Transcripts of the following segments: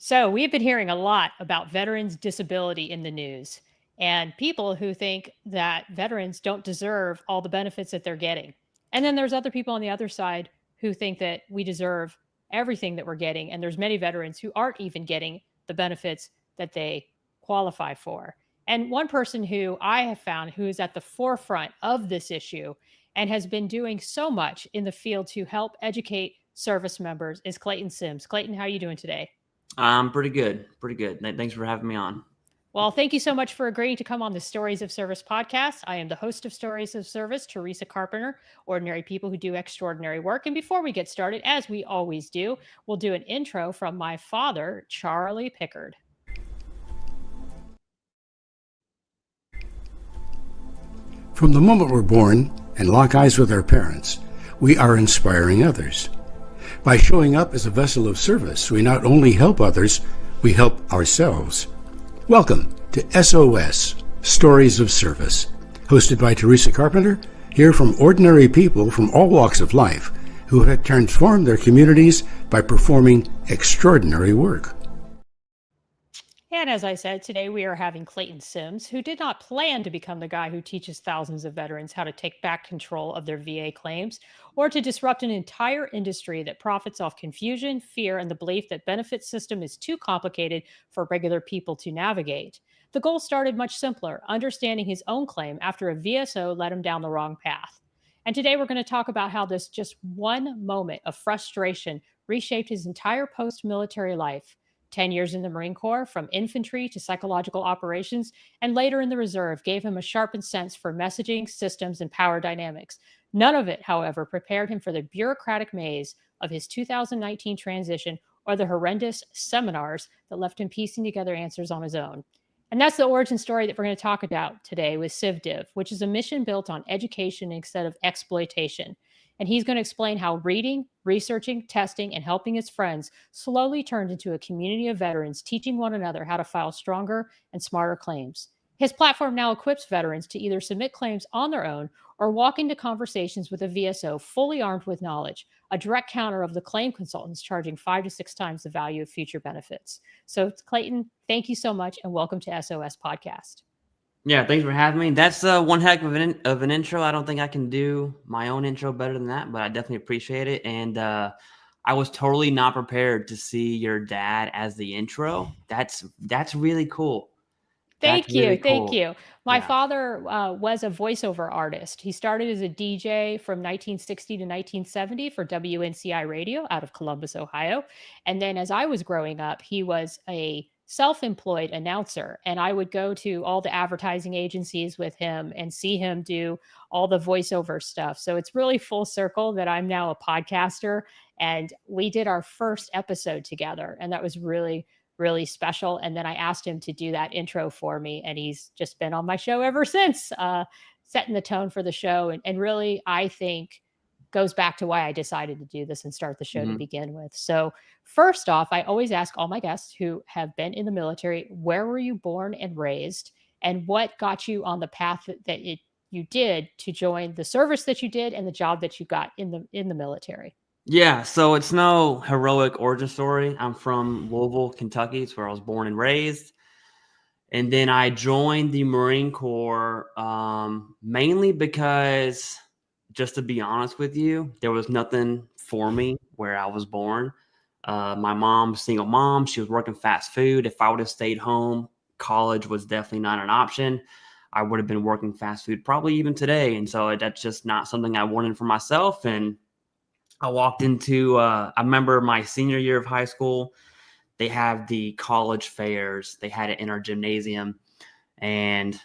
So, we've been hearing a lot about veterans' disability in the news and people who think that veterans don't deserve all the benefits that they're getting. And then there's other people on the other side who think that we deserve everything that we're getting. And there's many veterans who aren't even getting the benefits that they qualify for. And one person who I have found who is at the forefront of this issue and has been doing so much in the field to help educate service members is Clayton Sims. Clayton, how are you doing today? I'm pretty good. Pretty good. Thanks for having me on. Well, thank you so much for agreeing to come on the Stories of Service podcast. I am the host of Stories of Service, Teresa Carpenter, ordinary people who do extraordinary work. And before we get started, as we always do, we'll do an intro from my father, Charlie Pickard. From the moment we're born and lock eyes with our parents, we are inspiring others. By showing up as a vessel of service, we not only help others, we help ourselves. Welcome to SOS, Stories of Service, hosted by Teresa Carpenter, here from ordinary people from all walks of life who have transformed their communities by performing extraordinary work. And as I said, today we are having Clayton Sims, who did not plan to become the guy who teaches thousands of veterans how to take back control of their VA claims or to disrupt an entire industry that profits off confusion, fear, and the belief that benefit system is too complicated for regular people to navigate. The goal started much simpler, understanding his own claim after a VSO led him down the wrong path. And today we're going to talk about how this just one moment of frustration reshaped his entire post-military life. 10 years in the Marine Corps, from infantry to psychological operations, and later in the reserve, gave him a sharpened sense for messaging, systems, and power dynamics. None of it, however, prepared him for the bureaucratic maze of his 2019 transition or the horrendous seminars that left him piecing together answers on his own. And that's the origin story that we're going to talk about today with TheCivDiv, which is a mission built on education instead of exploitation. And he's going to explain how reading, researching, testing, and helping his friends slowly turned into a community of veterans teaching one another how to file stronger and smarter claims. His platform now equips veterans to either submit claims on their own or walk into conversations with a VSO fully armed with knowledge, a direct counter of the claim consultants charging 5 to 6 times the value of future benefits. So, Clayton, thank you so much and welcome to SOS Podcast. Yeah, thanks for having me. That's one heck of an intro. I don't think I can do my own intro better than that, but I definitely appreciate it. And I was totally not prepared to see your dad as the intro. That's really cool. Thank That's you. really Thank cool. you. My Yeah. father was a voiceover artist. He started as a DJ from 1960 to 1970 for WNCI Radio out of Columbus, Ohio. And then as I was growing up, he was a self-employed announcer. And I would go to all the advertising agencies with him and see him do all the voiceover stuff. So it's really full circle that I'm now a podcaster. And we did our first episode together. And that was really special. And then I asked him to do that intro for me, and he's just been on my show ever since, setting the tone for the show. And really, I think, goes back to why I decided to do this and start the show to begin with. So, first off, I always ask all my guests who have been in the military, where were you born and raised, and what got you on the path you did to join the service that you did and the job that you got in the military? Yeah, so it's no heroic origin story. I'm from Louisville, Kentucky. It's where I was born and raised. And then I joined the Marine Corps mainly because, just to be honest with you, there was nothing for me where I was born. My mom's single mom. She was working fast food. If I would have stayed home, college was definitely not an option. I would have been working fast food probably even today. And so that's just not something I wanted for myself. And I walked into, I remember my senior year of high school, they have the college fairs. They had it in our gymnasium, and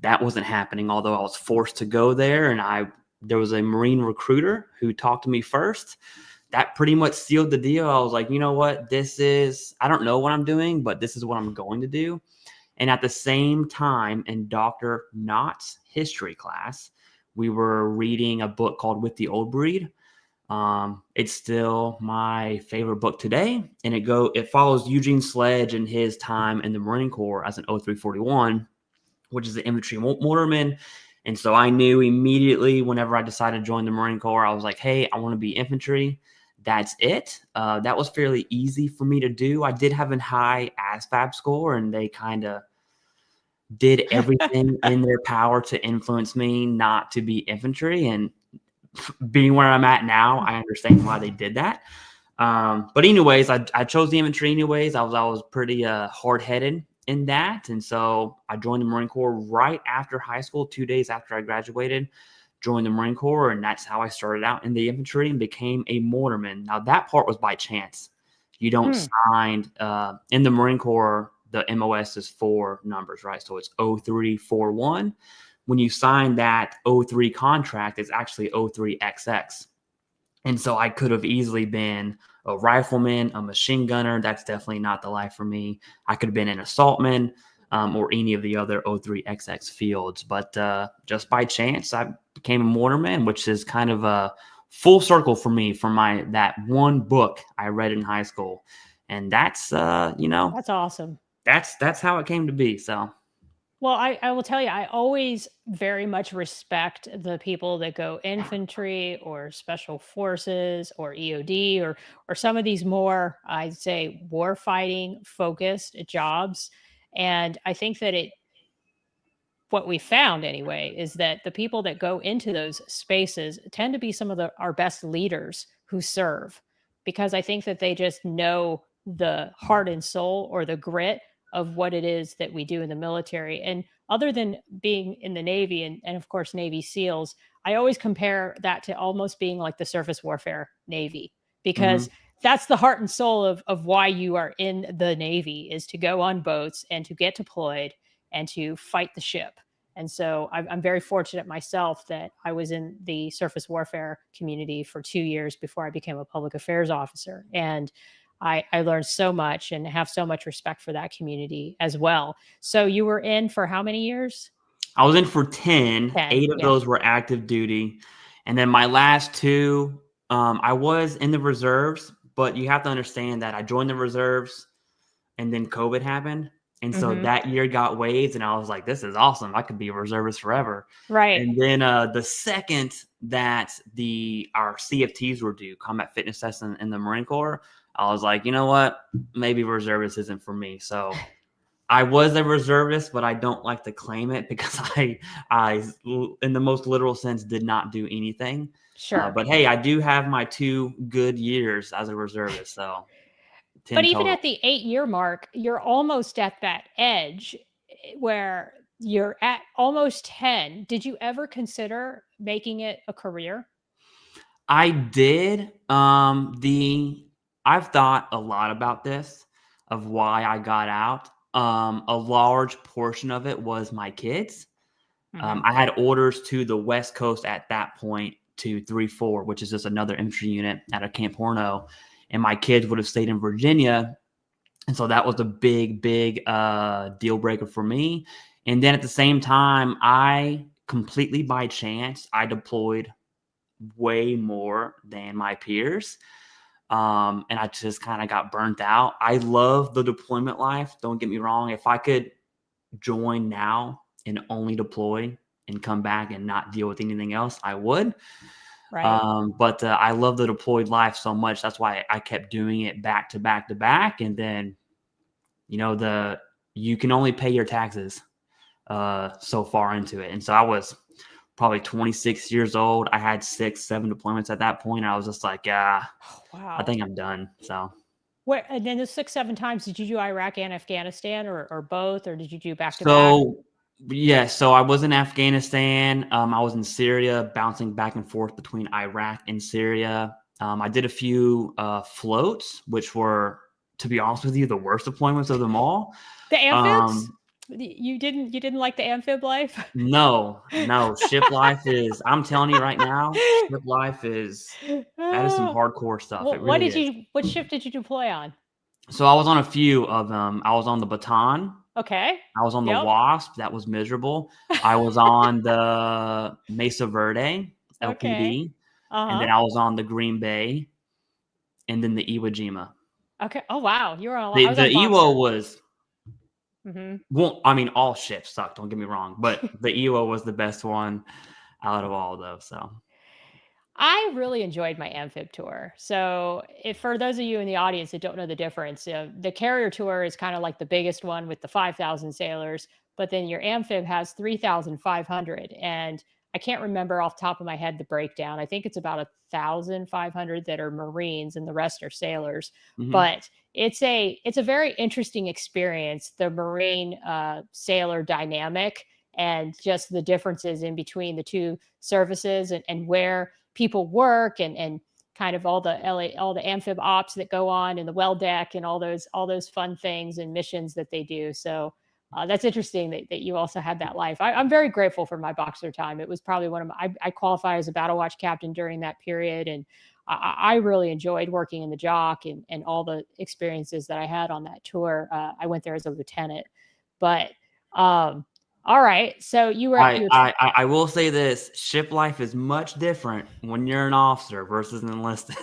that wasn't happening, although I was forced to go there. And there was a Marine recruiter who talked to me first. That pretty much sealed the deal. I was like, you know what, I don't know what I'm doing, but this is what I'm going to do. And at the same time, in Dr. Knott's history class, we were reading a book called With the Old Breed. It's still my favorite book today, and it follows Eugene Sledge and his time in the Marine Corps as an 0341, which is the infantry motorman. And so I knew immediately whenever I decided to join the Marine Corps, I was like, hey, I want to be infantry. that's it. That was fairly easy for me to do. I did have a high ASVAB score, and they kind of did everything in their power to influence me not to be infantry. And being where I'm at now, I understand why they did that. But anyways, I chose the infantry anyways. I was pretty hard-headed in that. And so I joined the Marine Corps right after high school, 2 days after I graduated, joined the Marine Corps. And that's how I started out in the infantry and became a mortarman. Now that part was by chance. You don't sign in the Marine Corps, the MOS is 4 numbers, right? So it's 0341. When you sign that 03 contract, it's actually 03XX. And so I could have easily been a rifleman, a machine gunner. That's definitely not the life for me. I could have been an assaultman or any of the other 03XX fields. But just by chance, I became a mortarman, which is kind of a full circle for me from that one book I read in high school. And that's, That's awesome. That's how it came to be. So. Well, I will tell you, I always very much respect the people that go infantry or special forces or EOD or some of these more, I'd say, war fighting focused jobs. And I think that what we found anyway is that the people that go into those spaces tend to be some of our best leaders who serve, because I think that they just know the heart and soul or the grit of what it is that we do in the military. And other than being in the Navy and of course Navy SEALs, I always compare that to almost being like the surface warfare Navy, because that's the heart and soul of why you are in the Navy, is to go on boats and to get deployed and to fight the ship. And so I'm very fortunate myself that I was in the surface warfare community for 2 years before I became a public affairs officer. And I learned so much and have so much respect for that community as well. So you were in for how many years? I was in for 10. 10, 8 of those were active duty. And then my last 2, I was in the reserves, but you have to understand that I joined the reserves and then COVID happened. And so that year got waived, and I was like, this is awesome. I could be a reservist forever. Right. And then the second that our CFTs were due, combat fitness tests in the Marine Corps, I was like, you know what? Maybe reservist isn't for me. So I was a reservist, but I don't like to claim it because I in the most literal sense, did not do anything. Sure. But hey, I do have my 2 good years as a reservist. So 10 But even total. at the 8-year mark, you're almost at that edge where you're at almost 10. Did you ever consider making it a career? I did. I've thought a lot about this, of why I got out. A large portion of it was my kids. I had orders to the West Coast at that point to 3-4, which is just another infantry unit out of Camp Horno. And my kids would have stayed in Virginia. And so that was a big deal breaker for me. And then at the same time, I completely by chance, I deployed way more than my peers. And I just kind of got burnt out. I love the deployment life. Don't get me wrong. If I could join now and only deploy and come back and not deal with anything else, I would. Right. But I love the deployed life so much. That's why I kept doing it back to back to back. And then, you can only pay your taxes so far into it. And so I was probably 26 years old. I had 6-7 deployments at that point. I was just like, Wow. I think I'm done. So And then the 6-7 times, did you do Iraq and Afghanistan or both, or did you do back to back? So yeah, so I was in Afghanistan. I was in Syria, bouncing back and forth between Iraq and Syria. I did a few floats, which were, to be honest with you, the worst deployments of them all. The amphibs? You didn't like the amphib life? No. Ship life is, I'm telling you right now, ship life is, that is some hardcore stuff. Well, it really is. what ship did you deploy on? So I was on a few of them. I was on the Baton. Okay. I was on the Wasp. That was miserable. I was on the Mesa Verde LPD. Okay. And then I was on the Green Bay. And then the Iwo Jima. Okay. Oh, wow. You were on a lot. The Iwo was, well, I mean, all ships sucked. Don't get me wrong. But the Iwo was the best one out of all of those. So I really enjoyed my amphib tour. So, if for those of you in the audience that don't know the difference, the carrier tour is kind of like the biggest one with the 5,000 sailors, but then your amphib has 3,500. And I can't remember off the top of my head the breakdown. I think it's about 1,500 that are Marines and the rest are sailors. Mhm. But it's a very interesting experience, the Marine sailor dynamic, and just the differences in between the two services, and where people work, and kind of all the amphib ops that go on in the well deck, and all those fun things and missions that they do. So that's interesting that you also had that life. I'm very grateful for my Boxer time. It was probably one of my, I qualified as a battle watch captain during that period. And I really enjoyed working in the jock, and all the experiences that I had on that tour. I went there as a lieutenant, but all right. So I will say this: ship life is much different when you're an officer versus an enlisted.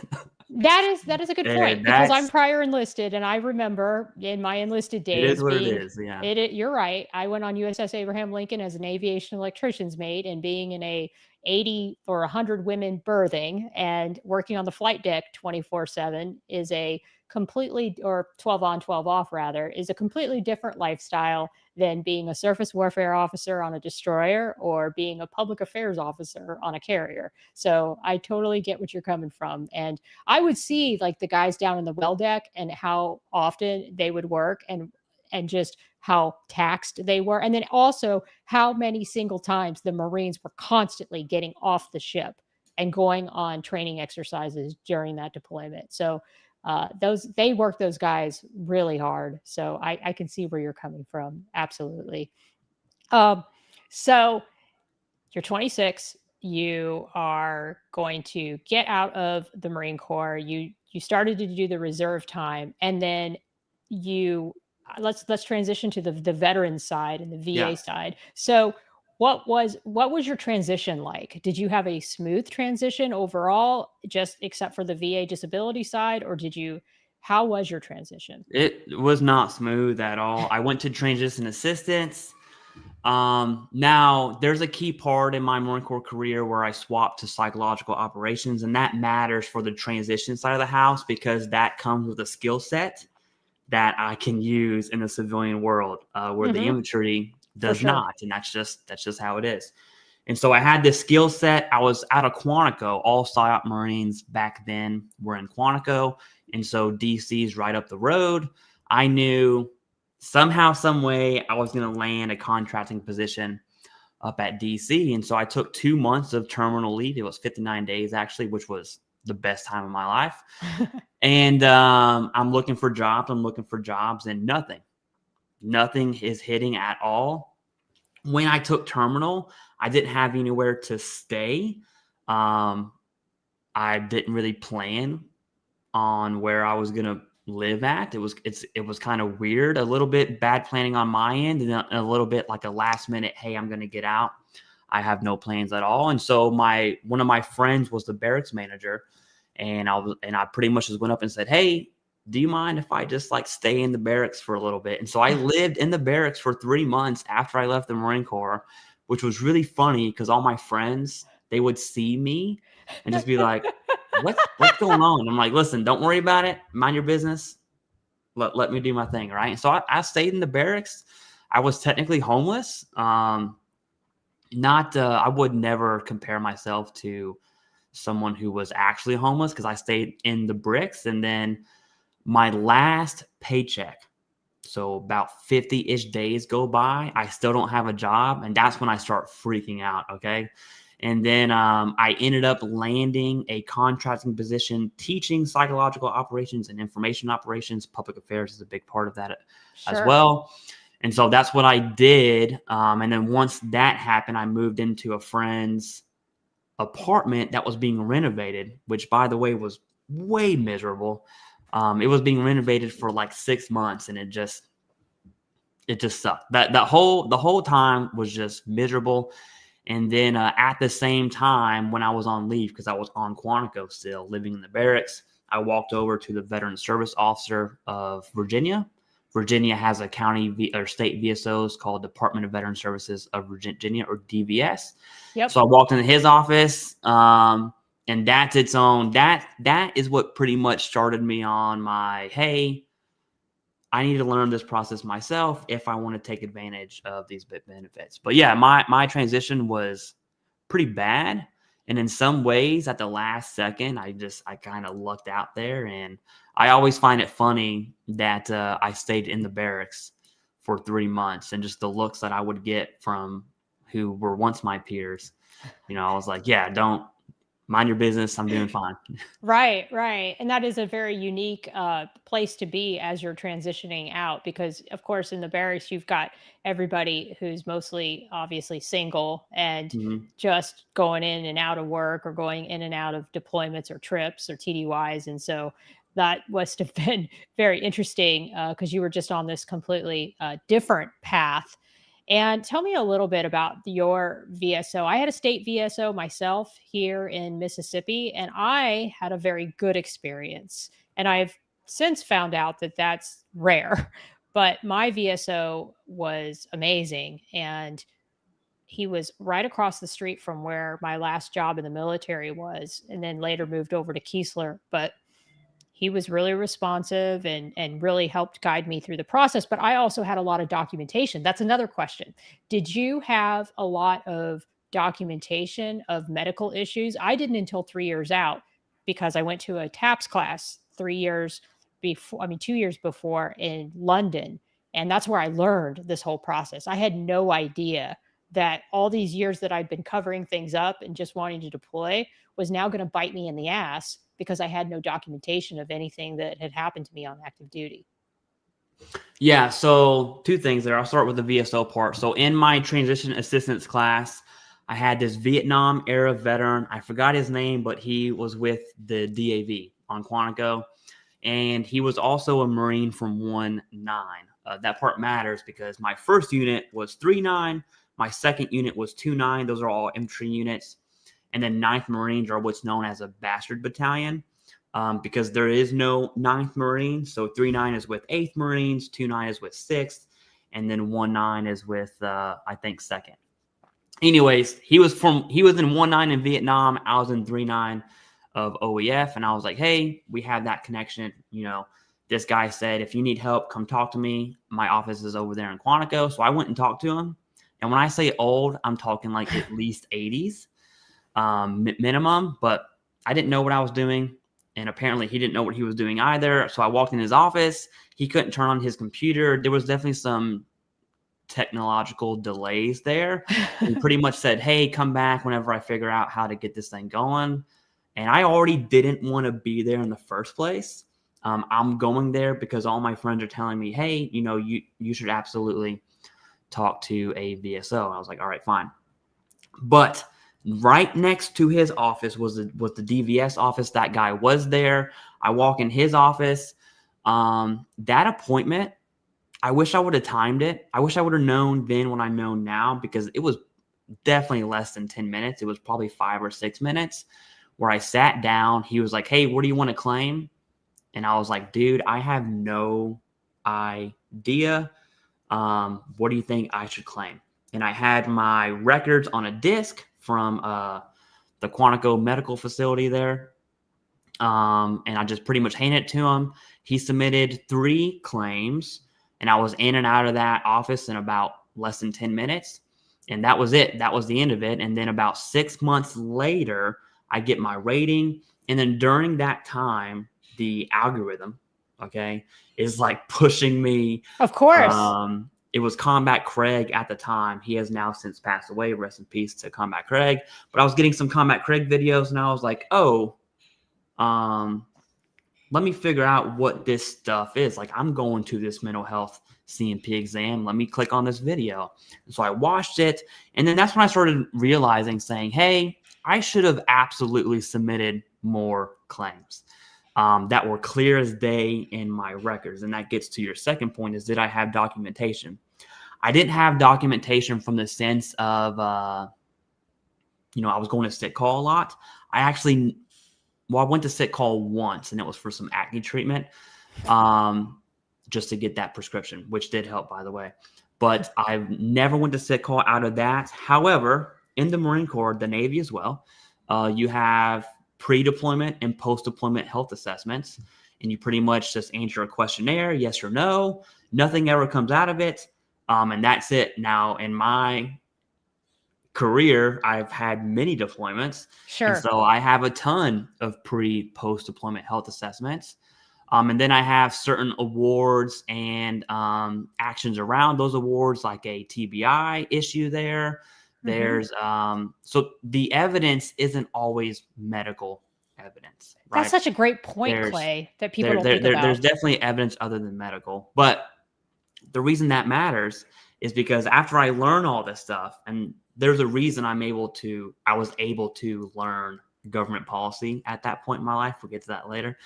that is a good point, And because I'm that's prior enlisted, and I remember in my enlisted it is days what it being is. Yeah. you're right. I went on USS Abraham Lincoln as an aviation electrician's mate, and being in a 80 or 100 women berthing and working on the flight deck 24/7 is a completely, or 12 on 12 off rather, is a completely different lifestyle than being a surface warfare officer on a destroyer or being a public affairs officer on a carrier. So I totally get what you're coming from. And I would see like the guys down in the well deck and how often they would work, and just how taxed they were. And then also how many single times the Marines were constantly getting off the ship and going on training exercises during that deployment. So they work those guys really hard. So I can see where you're coming from. Absolutely. Um, so you're 26. You are going to get out of the Marine Corps. You started to do the reserve time, and then you let's transition to the veteran side and the VA Yeah. side. So what was your transition like? Did you have a smooth transition overall, just except for the VA disability side, or how was your transition? It was not smooth at all. I went to transition assistance. Now there's a key part in my Marine Corps career where I swapped to psychological operations, and that matters for the transition side of the house because that comes with a skill set that I can use in the civilian world, where the infantry does sure. not, and that's just how it is. And so I had this skill set. I was out of Quantico. All PSYOP Marines back then were in Quantico, and so DC is right up the road. I knew somehow, some way, I was going to land a contracting position up at DC, and so I took 2 months of terminal leave. It was 59 days actually, which was the best time of my life. And I'm looking for jobs. And nothing is hitting at all. When I took terminal, I didn't have anywhere to stay. I didn't really plan on where I was gonna live at. It was kind of weird, a little bit bad planning on my end, and a little bit like a last minute, hey, I'm gonna get out. I have no plans at all. And so one of my friends was the barracks manager, and I pretty much just went up and said, hey, do you mind if I just like stay in the barracks for a little bit? And so I lived in the barracks for 3 months after I left the Marine Corps, which was really funny because all my friends, they would see me and just be like, what's going on? I'm like, listen, don't worry about it. Mind your business. Let me do my thing. Right. And so I stayed in the barracks. I was technically homeless. I would never compare myself to someone who was actually homeless because I stayed in the bricks. And then my last paycheck, so about 50-ish days go by, I still don't have a job. And that's when I start freaking out. Okay. And then I ended up landing a contracting position teaching psychological operations and information operations. Public affairs is a big part of that as well. And so that's what I did. And then once that happened, I moved into a friend's apartment that was being renovated, which, by the way, was way miserable. It was being renovated for like 6 months, and it just sucked. The whole time was just miserable. And then at the same time, when I was on leave, because I was on Quantico still living in the barracks, I walked over to the Veteran Service Officer of Virginia. Virginia has a county or state VSOs called Department of Veteran Services of Virginia, or DVS. Yep. So I walked into his office. And that's its own, that is what pretty much started me on my, hey, I need to learn this process myself if I want to take advantage of these benefits. But yeah, my transition was pretty bad. And in some ways at the last second, I kind of lucked out there. And I always find it funny that I stayed in the barracks for 3 months, and just the looks that I would get from who were once my peers. I was like, yeah, don't mind your business. I'm doing fine. Right, right. And that is a very unique place to be as you're transitioning out, because, of course, in the barracks, you've got everybody who's mostly obviously single and Mhm. just going in and out of work or going in and out of deployments or trips or TDYs. And so that must have been very interesting because you were just on this completely different path. And tell me a little bit about your VSO. I had a state VSO myself here in Mississippi, and I had a very good experience. And I've since found out that that's rare, but my VSO was amazing. And he was right across the street from where my last job in the military was, and then later moved over to Keesler. But he was really responsive and really helped guide me through the process. But I also had a lot of documentation. That's another question. Did you have a lot of documentation of medical issues? I didn't until 3 years out, because I went to a TAPS class 3 years before, I mean, 2 years before, in London. And that's where I learned this whole process. I had no idea that all these years that I'd been covering things up and just wanting to deploy was now going to bite me in the ass, because I had no documentation of anything that had happened to me on active duty. Yeah, so 2 things there. I'll start with the VSO part. So in my transition assistance class, I had this Vietnam era veteran. I forgot his name, but he was with the DAV on Quantico, and he was also a Marine from 1-9. That part matters because my first unit was 3-9. My second unit was 2-9. Those are all infantry units. And then 9th Marines are what's known as a bastard battalion, because there is no 9th Marine. So 3-9 is with 8th Marines, 2-9 is with 6th, and then 1-9 is with, I think, 2nd. Anyways, he was in 1-9 in Vietnam. I was in 3-9 of OEF, and I was like, hey, we have that connection. This guy said, if you need help, come talk to me. My office is over there in Quantico. So I went and talked to him. And when I say old, I'm talking like at least 80s. Minimum, but I didn't know what I was doing, and apparently he didn't know what he was doing either. So I walked in his office. He couldn't turn on his computer. There was definitely some technological delays there. He pretty much said, hey, come back whenever I figure out how to get this thing going. And I already didn't want to be there in the first place. I'm going there because all my friends are telling me, hey, you should absolutely talk to a VSO. I was like, all right, fine. But right next to his office was the DVS office. That guy was there. I walk in his office. That appointment, I wish I would have timed it. I wish I would have known then what I know now, because it was definitely less than 10 minutes. It was probably 5 or 6 minutes where I sat down. He was like, hey, what do you want to claim? And I was like, dude, I have no idea. What do you think I should claim? And I had my records on a disc from the Quantico medical facility there. And I just pretty much handed it to him. He submitted 3 claims, and I was in and out of that office in about less than 10 minutes. And that was it. That was the end of it. And then about 6 months later, I get my rating. And then during that time, the algorithm, is like pushing me. Of course. It was Combat Craig at the time. He has now since passed away. Rest in peace to Combat Craig. But I was getting some Combat Craig videos, and I was like, let me figure out what this stuff is. Like, I'm going to this mental health CMP exam. Let me click on this video. And so I watched it. And then that's when I started realizing, saying, hey, I should have absolutely submitted more claims that were clear as day in my records. And that gets to your second point, is did I have documentation? I didn't have documentation from the sense of, I was going to sick call a lot. I went to sick call once, and it was for some acne treatment, just to get that prescription, which did help, by the way. But I never went to sick call out of that. However, in the Marine Corps, the Navy as well, you have pre-deployment and post-deployment health assessments. And you pretty much just answer a questionnaire, yes or no. Nothing ever comes out of it. And that's it. Now, in my career, I've had many deployments. Sure. And so I have a ton of post-deployment health assessments. And then I have certain awards and actions around those awards, like a TBI issue there. There's so the evidence isn't always medical evidence. Right? That's such a great point, Clay, that people don't think about. There's definitely evidence other than medical. But the reason that matters is because after I learn all this stuff, and there's a reason I was able to learn government policy at that point in my life. We'll get to that later.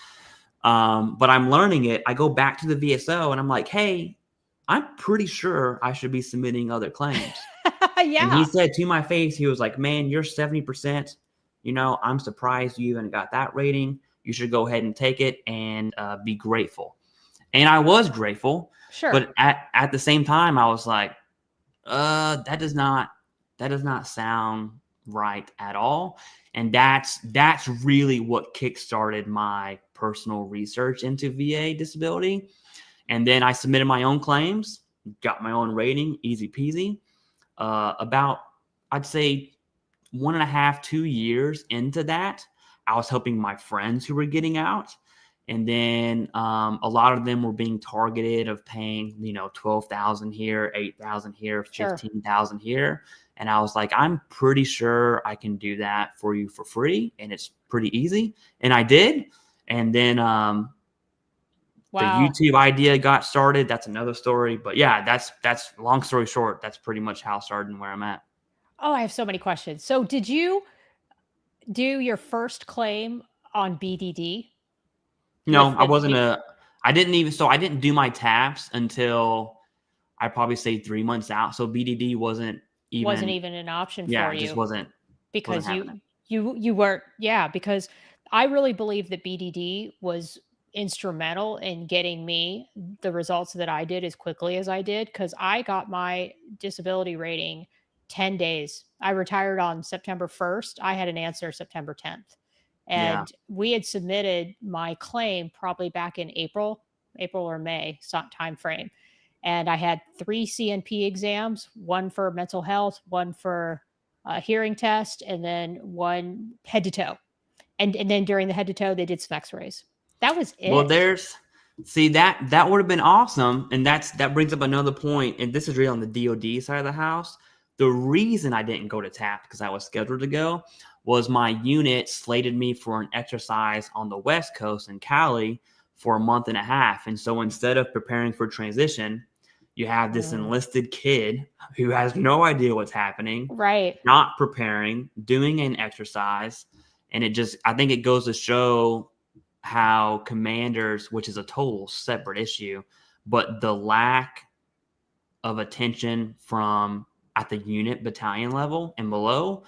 But I'm learning it. I go back to the VSO and I'm like, hey, I'm pretty sure I should be submitting other claims. Yeah. And he said to my face, he was like, man, you're 70%. I'm surprised you even got that rating. You should go ahead and take it and be grateful. And I was grateful. Sure. But at the same time, I was like, that does not sound right at all. And that's really what kickstarted my personal research into VA disability. And then I submitted my own claims, got my own rating, easy peasy. About, I'd say 1.5, 2 years into that, I was helping my friends who were getting out. And then a lot of them were being targeted of paying, $12,000 here, $8,000 here, $15,000 here. And I was like, I'm pretty sure I can do that for you for free. And it's pretty easy. And I did. And then the YouTube idea got started. That's another story. But yeah, that's long story short. That's pretty much how I started and where I'm at. Oh, I have so many questions. So did you do your first claim on BDD? No, I didn't do my TAPS until I probably say 3 months out. So BDD wasn't even an option for you. Yeah, it just wasn't. Because you weren't, because I really believe that BDD was instrumental in getting me the results that I did as quickly as I did, because I got my disability rating 10 days. I retired on September 1st. I had an answer September 10th. And we had submitted my claim probably back in April or May time frame. And I had 3 CNP exams, one for mental health, one for a hearing test, and then one head to toe. And then during the head to toe, they did some x-rays. That was it. Well, that would have been awesome. And that brings up another point. And this is really on the DOD side of the house. The reason I didn't go to TAP, because I was scheduled to go, was my unit slated me for an exercise on the West Coast in Cali for 1.5 months. And so instead of preparing for transition, you have this enlisted kid who has no idea what's happening, right? Not preparing, doing an exercise. And I think it goes to show how commanders, which is a total separate issue, but the lack of attention from at the unit battalion level and below,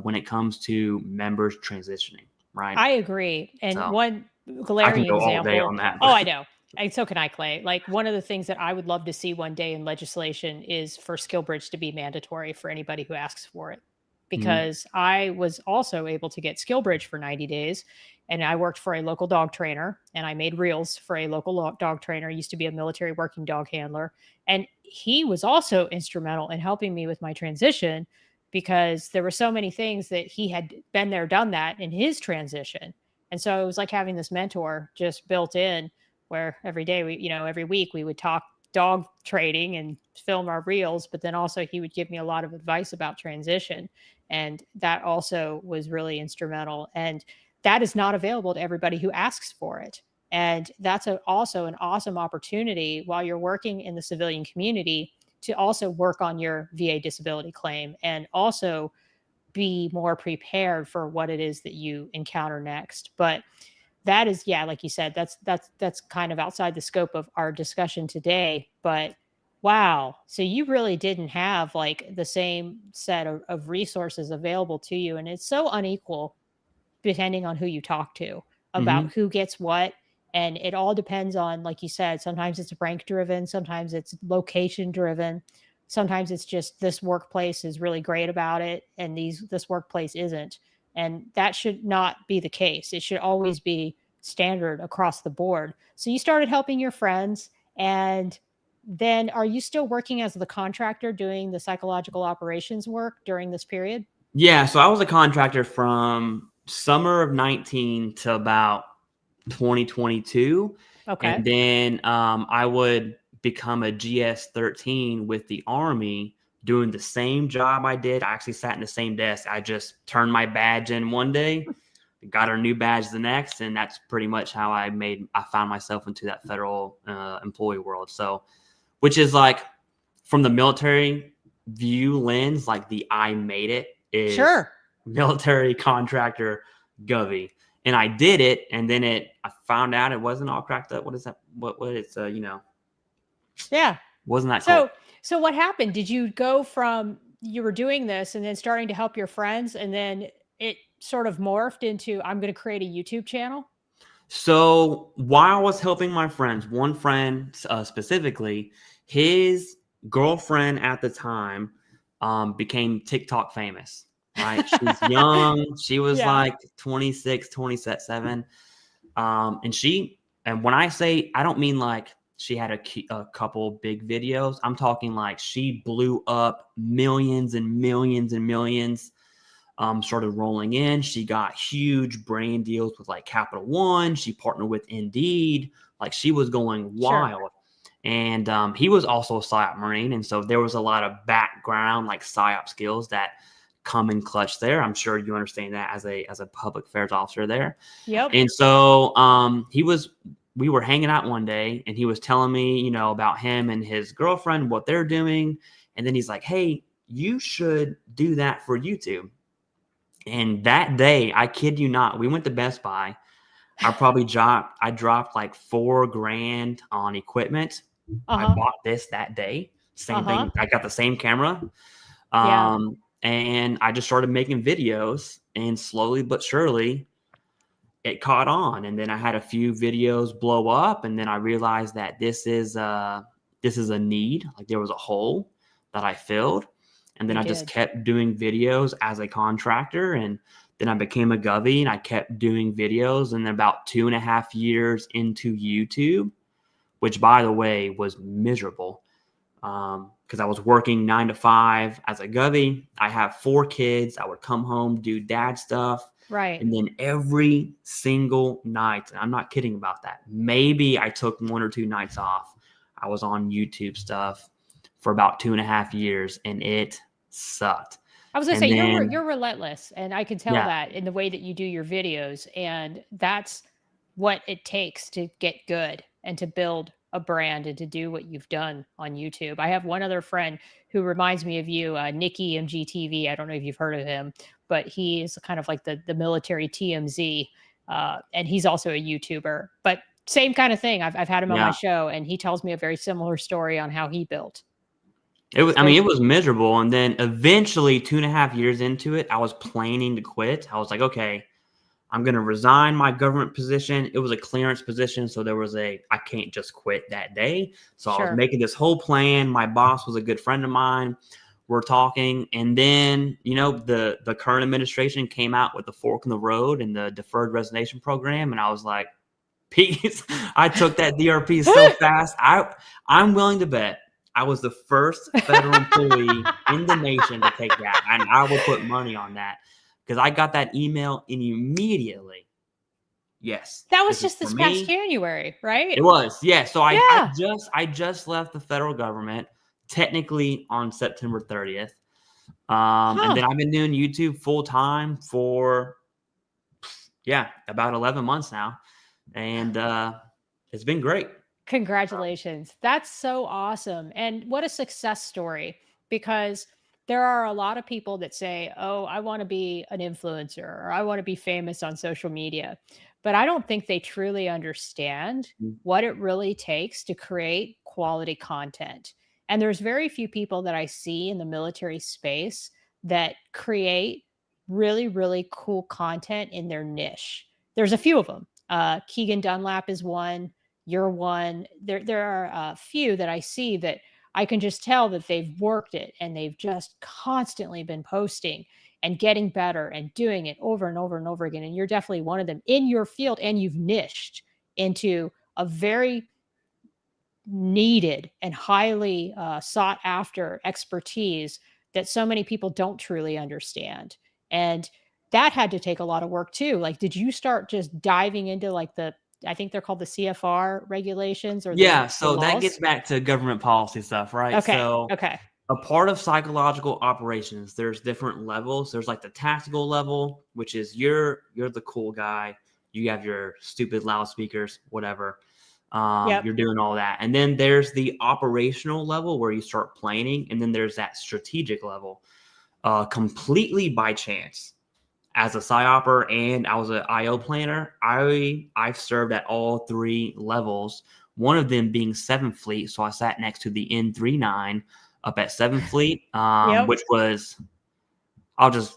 when it comes to members transitioning, right? I agree. And one glaring I can go example. all day on that. Oh, I know. And so can I, Clay. Like, one of the things that I would love to see one day in legislation is for SkillBridge to be mandatory for anybody who asks for it. Because I was also able to get SkillBridge for 90 days. And I worked for a local dog trainer, and I made reels for a local dog trainer. He used to be a military working dog handler. And he was also instrumental in helping me with my transition, because there were so many things that he had been there, done that in his transition. And so it was like having this mentor just built in, where every day every week we would talk dog training and film our reels, but then also he would give me a lot of advice about transition. And that also was really instrumental. And that is not available to everybody who asks for it. And that's also an awesome opportunity while you're working in the civilian community to also work on your VA disability claim and also be more prepared for what it is that you encounter next. But that is, like you said, that's kind of outside the scope of our discussion today. But wow, so you really didn't have like the same set of resources available to you. And it's so unequal depending on who you talk to about who gets what. And it all depends on, like you said, sometimes it's rank driven, sometimes it's location driven, sometimes it's just this workplace is really great about it and this workplace isn't. And that should not be the case. It should always be standard across the board. So you started helping your friends. And then are you still working as the contractor doing the psychological operations work during this period? Yeah. So I was a contractor from summer of 19 to about 2022. Okay. And then I would become a GS-13 with the Army doing the same job I did. I actually sat in the same desk. I just turned my badge in one day, got a new badge the next, and that's pretty much how I found myself into that federal employee world. So, which is like from the military view lens, like the I made it is Sure. military contractor Govy. And I did it, and then I found out it wasn't all cracked up. What is that? What it's Yeah. wasn't that cool? So what happened? Did you go from you were doing this and then starting to help your friends, and then it sort of morphed into I'm going to create a YouTube channel? So while I was helping my friends, one friend specifically, his girlfriend at the time became TikTok famous. Right? She's young. She was Yeah. like 26, 27. And when I say, I don't mean like she had a couple big videos. I'm talking like she blew up millions and millions and millions. Started rolling in. She got huge brand deals with like Capital One. She partnered with Indeed. Like she was going wild. Sure. And he was also a PSYOP Marine. And so there was a lot of background, like PSYOP skills that come in clutch there. I'm sure you understand that as a public affairs officer there. Yep. And so we were hanging out one day, and he was telling me, about him and his girlfriend, what they're doing. And then he's like, hey, you should do that for YouTube. And that day, I kid you not, we went to Best Buy. I dropped like $4,000 on equipment. I bought this that day. Same thing. I got the same camera. Yeah. And I just started making videos, and slowly but surely it caught on. And then I had a few videos blow up, and then I realized that this is a need. Like there was a hole that I filled. And then I just kept doing videos as a contractor. And then I became a Govy, and I kept doing videos. And then about 2.5 years into YouTube, which by the way was miserable, because I was working 9 to 5 as a Govy. I have 4 kids. I would come home, do dad stuff. Right. And then every single night, and I'm not kidding about that, maybe I took 1 or 2 nights off, I was on YouTube stuff for about 2.5 years, and it sucked. I was going to say, you're relentless, and I can tell that in the way that you do your videos, and that's what it takes to get good and to build a brand and to do what you've done on YouTube. I have one other friend who reminds me of you, Nikki MGTV. I don't know if you've heard of him, but he is kind of like the military TMZ, and he's also a YouTuber. But same kind of thing. I've had him on my show, and he tells me a very similar story on how he built. It was miserable. And then eventually 2.5 years into it, I was planning to quit. I was like, okay, I'm going to resign my government position. It was a clearance position. So I can't just quit that day. So I was making this whole plan. My boss was a good friend of mine. We're talking. And then, the current administration came out with the fork in the road and the deferred resignation program. And I was like, peace. I took that DRP so fast. I'm willing to bet I was the first federal employee in the nation to take that. And I will put money on that, because I got that email and immediately, yes. That was just this past January, right? It was, yeah. So I just left the federal government technically on September 30th. And then I've been doing YouTube full time for, about 11 months now. And it's been great. Congratulations. That's so awesome. And what a success story, because there are a lot of people that say, oh, I want to be an influencer, or I want to be famous on social media. But I don't think they truly understand what it really takes to create quality content. And there's very few people that I see in the military space that create really, really cool content in their niche. There's a few of them. Keegan Dunlap is one. You're one. There are a few that I see that I can just tell that they've worked it, and they've just constantly been posting. and getting better and doing it over and over and over again. And you're definitely one of them in your field, and you've niched into a very needed and highly sought after expertise that so many people don't truly understand. And that had to take a lot of work too. Like, did you start just diving into like I think they're called the CFR regulations or Yeah, the so that gets laws? back to government policy stuff, right? Okay. So Okay. a part of psychological operations, there's different levels. There's like the tactical level, which is you're the cool guy. You have your stupid loudspeakers, whatever. Yep. You're doing all that. And then there's the operational level where you start planning. And then there's that strategic level, completely by chance. As a PsyOper and I was an IO planner, I've served at all three levels, one of them being 7th Fleet. So I sat next to the N39 up at 7th Fleet, Yep. which was,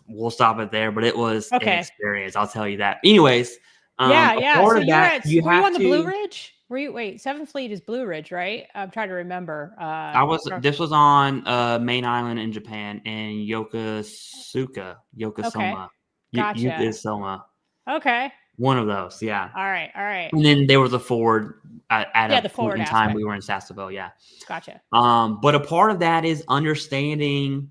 we'll stop it there, but it was an Okay. experience. I'll tell you that. Anyways, Yeah. part So of you were that, were you have on the Blue to, Ridge? Wait, 7th Fleet is Blue Ridge, right? I'm trying to remember. this was on main island in Japan in Yokosuka. Okay. Gotcha. Yokosuka. Okay. One of those, yeah. All right. And then there was a forward at Yeah, a the point forward in time aspect. we were in Sasebo, yeah. Gotcha. But a part of that is understanding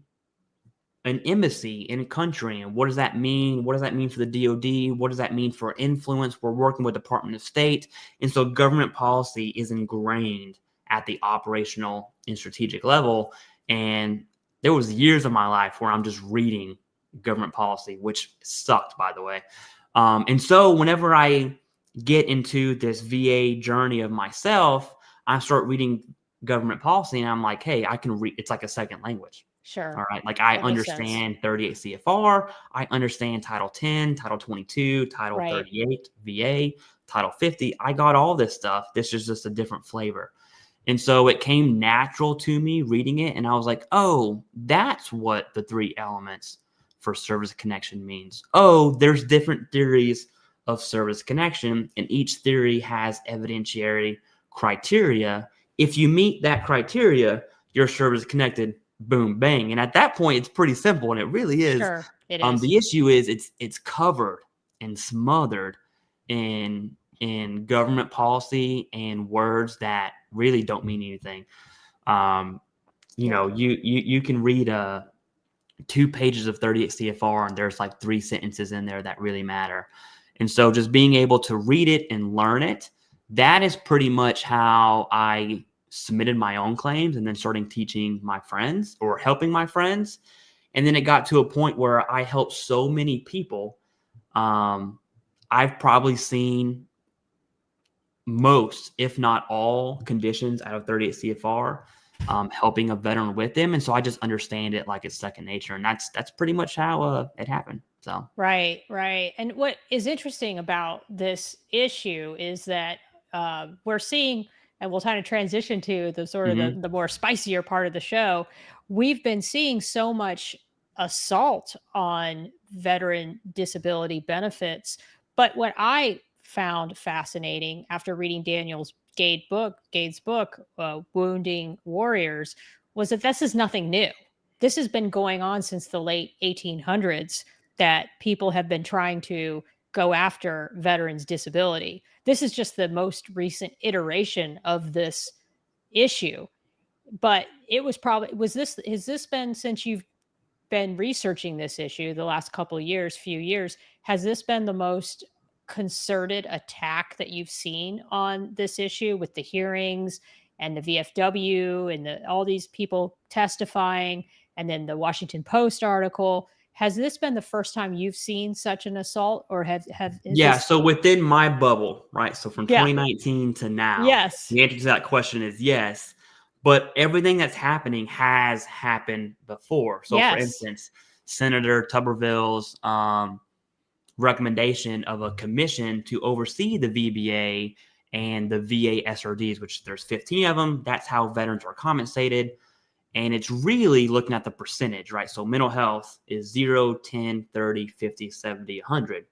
an embassy in a country and what does that mean? What does that mean for the DoD? What does that mean for influence? We're working with Department of State, and so government policy is ingrained at the operational and strategic level. And there was years of my life where I'm just reading government policy, which sucked, by the way. And so whenever I get into this VA journey of myself, I start reading government policy and I'm like, hey, I can read. It's like a second language. Sure. All right. Like I That makes sense. understand 38 CFR. I understand Title 10, Title 22, Title Right. 38 VA, Title 50. I got all this stuff. This is just a different flavor. And so it came natural to me reading it. And I was like, oh, that's what the 3 elements for service connection means. Oh, there's different theories of service connection, and each theory has evidentiary criteria. If you meet that criteria, your service connected, boom, bang. And at that point, it's pretty simple, and it really is. Sure, it is. The issue is it's covered and smothered in government policy and words that really don't mean anything. You can read 2 pages of 38 CFR and there's like 3 sentences in there that really matter. And so just being able to read it and learn it, that is pretty much how I submitted my own claims and then starting teaching my friends or helping my friends. And then it got to a point where I helped so many people. I've probably seen most, if not all, conditions out of 38 CFR, helping a veteran with them. And so I just understand it like it's second nature. And that's pretty much how it happened. So Right. And what is interesting about this issue is that we're seeing, and we'll kind of transition to the sort of the more spicier part of the show. We've been seeing so much assault on veteran disability benefits. But what I found fascinating after reading Gade's book, Wounding Warriors, was that this is nothing new. This has been going on since the late 1800s, that people have been trying to go after veterans' disability. This is just the most recent iteration of this issue. But it was has this been, since you've been researching this issue the last few years, has this been the most concerted attack that you've seen on this issue, with the hearings and the VFW and all these people testifying, and then the Washington Post article? Has this been the first time you've seen such an assault, or so within my bubble, right? So from 2019 to now, yes, the answer to that question is yes. But everything that's happening has happened before. So for instance, Senator Tuberville's recommendation of a commission to oversee the VBA and the VA SRDs, which there's 15 of them. That's how veterans are compensated. And it's really looking at the percentage, right? So mental health is 0, 10, 30, 50, 70, 100.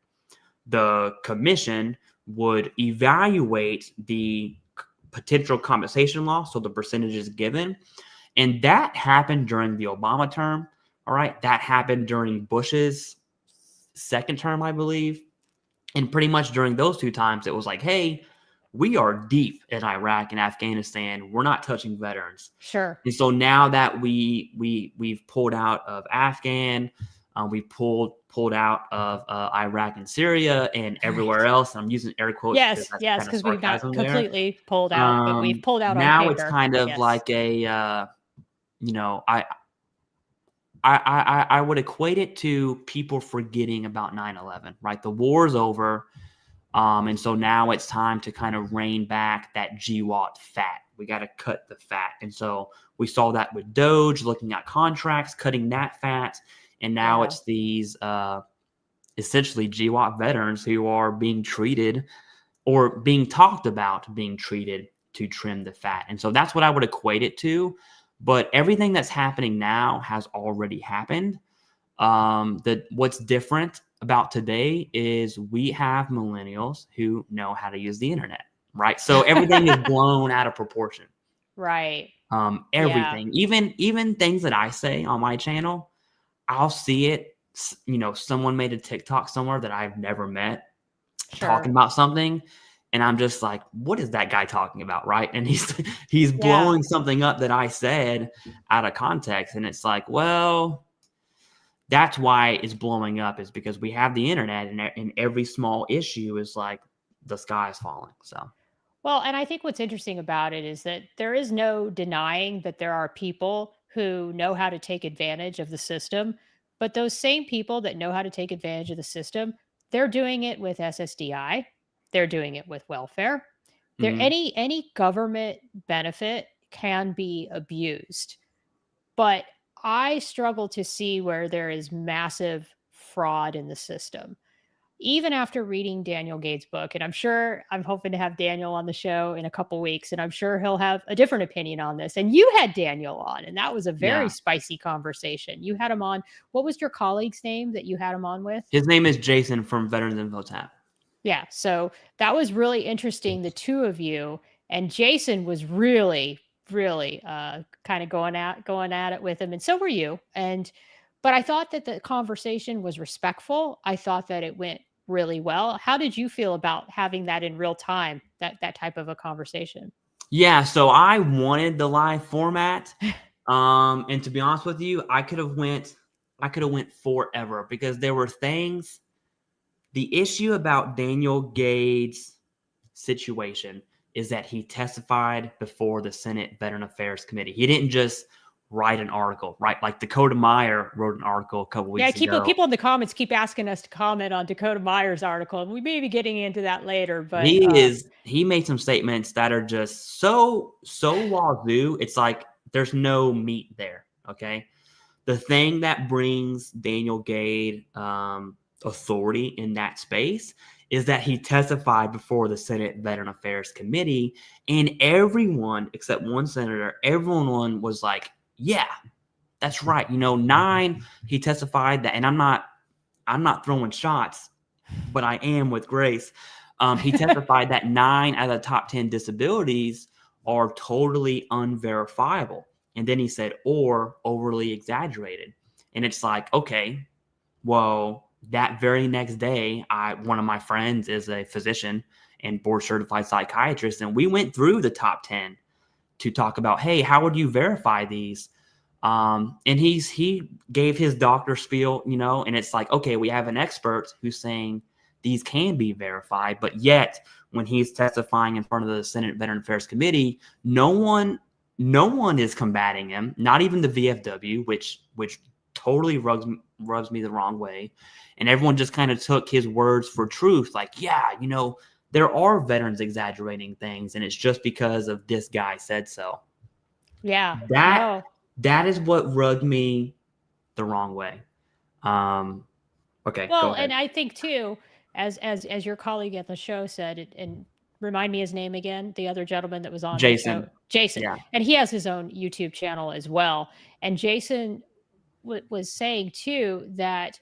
The commission would evaluate the potential compensation loss, so the percentages given. And that happened during the Obama term, All right. That happened during Bush's second term, I believe. And pretty much during those two times, it was like, hey, we are deep in Iraq and Afghanistan. We're not touching veterans. Sure. And so now that we've pulled out of Afghan, we pulled out of Iraq and Syria and everywhere else. I'm using air quotes. Yes, because we've not completely pulled out, but we've pulled out on paper. Now it's kind of like a, I would equate it to people forgetting about 9/11, right? The war's over. And so now it's time to kind of rein back that GWAT fat. We got to cut the fat. And so we saw that with Doge, looking at contracts, cutting that fat. And now it's these essentially GWAT veterans who are being treated or being talked about being treated to trim the fat. And so that's what I would equate it to. But everything that's happening now has already happened. What's different about today is we have millennials who know how to use the internet, right? So everything is blown out of proportion. Right. Everything, even things that I say on my channel, I'll see it. Someone made a TikTok somewhere that I've never met talking about something. And I'm just like, what is that guy talking about? Right. And he's blowing something up that I said out of context. And it's like, well, that's why it's blowing up, is because we have the internet, and every small issue is like the sky is falling. So, well, and I think what's interesting about it is that there is no denying that there are people who know how to take advantage of the system, but those same people that know how to take advantage of the system, they're doing it with SSDI. They're doing it with welfare. There, any government benefit can be abused, but I struggle to see where there is massive fraud in the system. Even after reading Daniel Gates' book, and I'm hoping to have Daniel on the show in a couple weeks, and I'm sure he'll have a different opinion on this. And you had Daniel on, and that was a very spicy conversation. You had him on. What was your colleague's name that you had him on with? His name is Jason from Veterans Info Tab. Yeah, so that was really interesting, the two of you. And Jason was really kind of going at it with him, and so were you. But I thought that the conversation was respectful. I thought that it went really well. How did you feel about having that in real time, that type of a conversation? Yeah, so I wanted the live format. And to be honest with you, I could have went forever, because there were things. The issue about Daniel Gates' situation is that he testified before the Senate Veteran Affairs Committee. He didn't just write an article, right? Like Dakota Meyer wrote an article a couple weeks ago. People in the comments keep asking us to comment on Dakota Meyer's article, and we may be getting into that later. But he made some statements that are just so wazoo. It's like there's no meat there. Okay, the thing that brings Daniel Gade authority in that space is that he testified before the Senate Veteran Affairs Committee, and everyone except one senator, everyone was like, yeah, that's right. He testified that, and I'm not throwing shots, but I am with Grace. He testified that 9 out of the top 10 disabilities are totally unverifiable. And then he said, or overly exaggerated. And it's like, okay, well, that very next day, one of my friends is a physician and board certified psychiatrist, and we went through the top 10 to talk about, hey, how would you verify these? And he gave his doctor spiel, and it's like, okay, we have an expert who's saying these can be verified, but yet when he's testifying in front of the Senate Veteran Affairs Committee, no one is combating him, not even the VFW, which totally rubs me the wrong way. And everyone just kind of took his words for truth. Like, yeah, there are veterans exaggerating things, and it's just because of this guy said so. Yeah. That is what rubbed me the wrong way. Okay. Well, and I think too, as your colleague at the show said, and remind me his name again, the other gentleman that was on Jason. the show. Jason. Yeah. And he has his own YouTube channel as well. And Jason was saying too that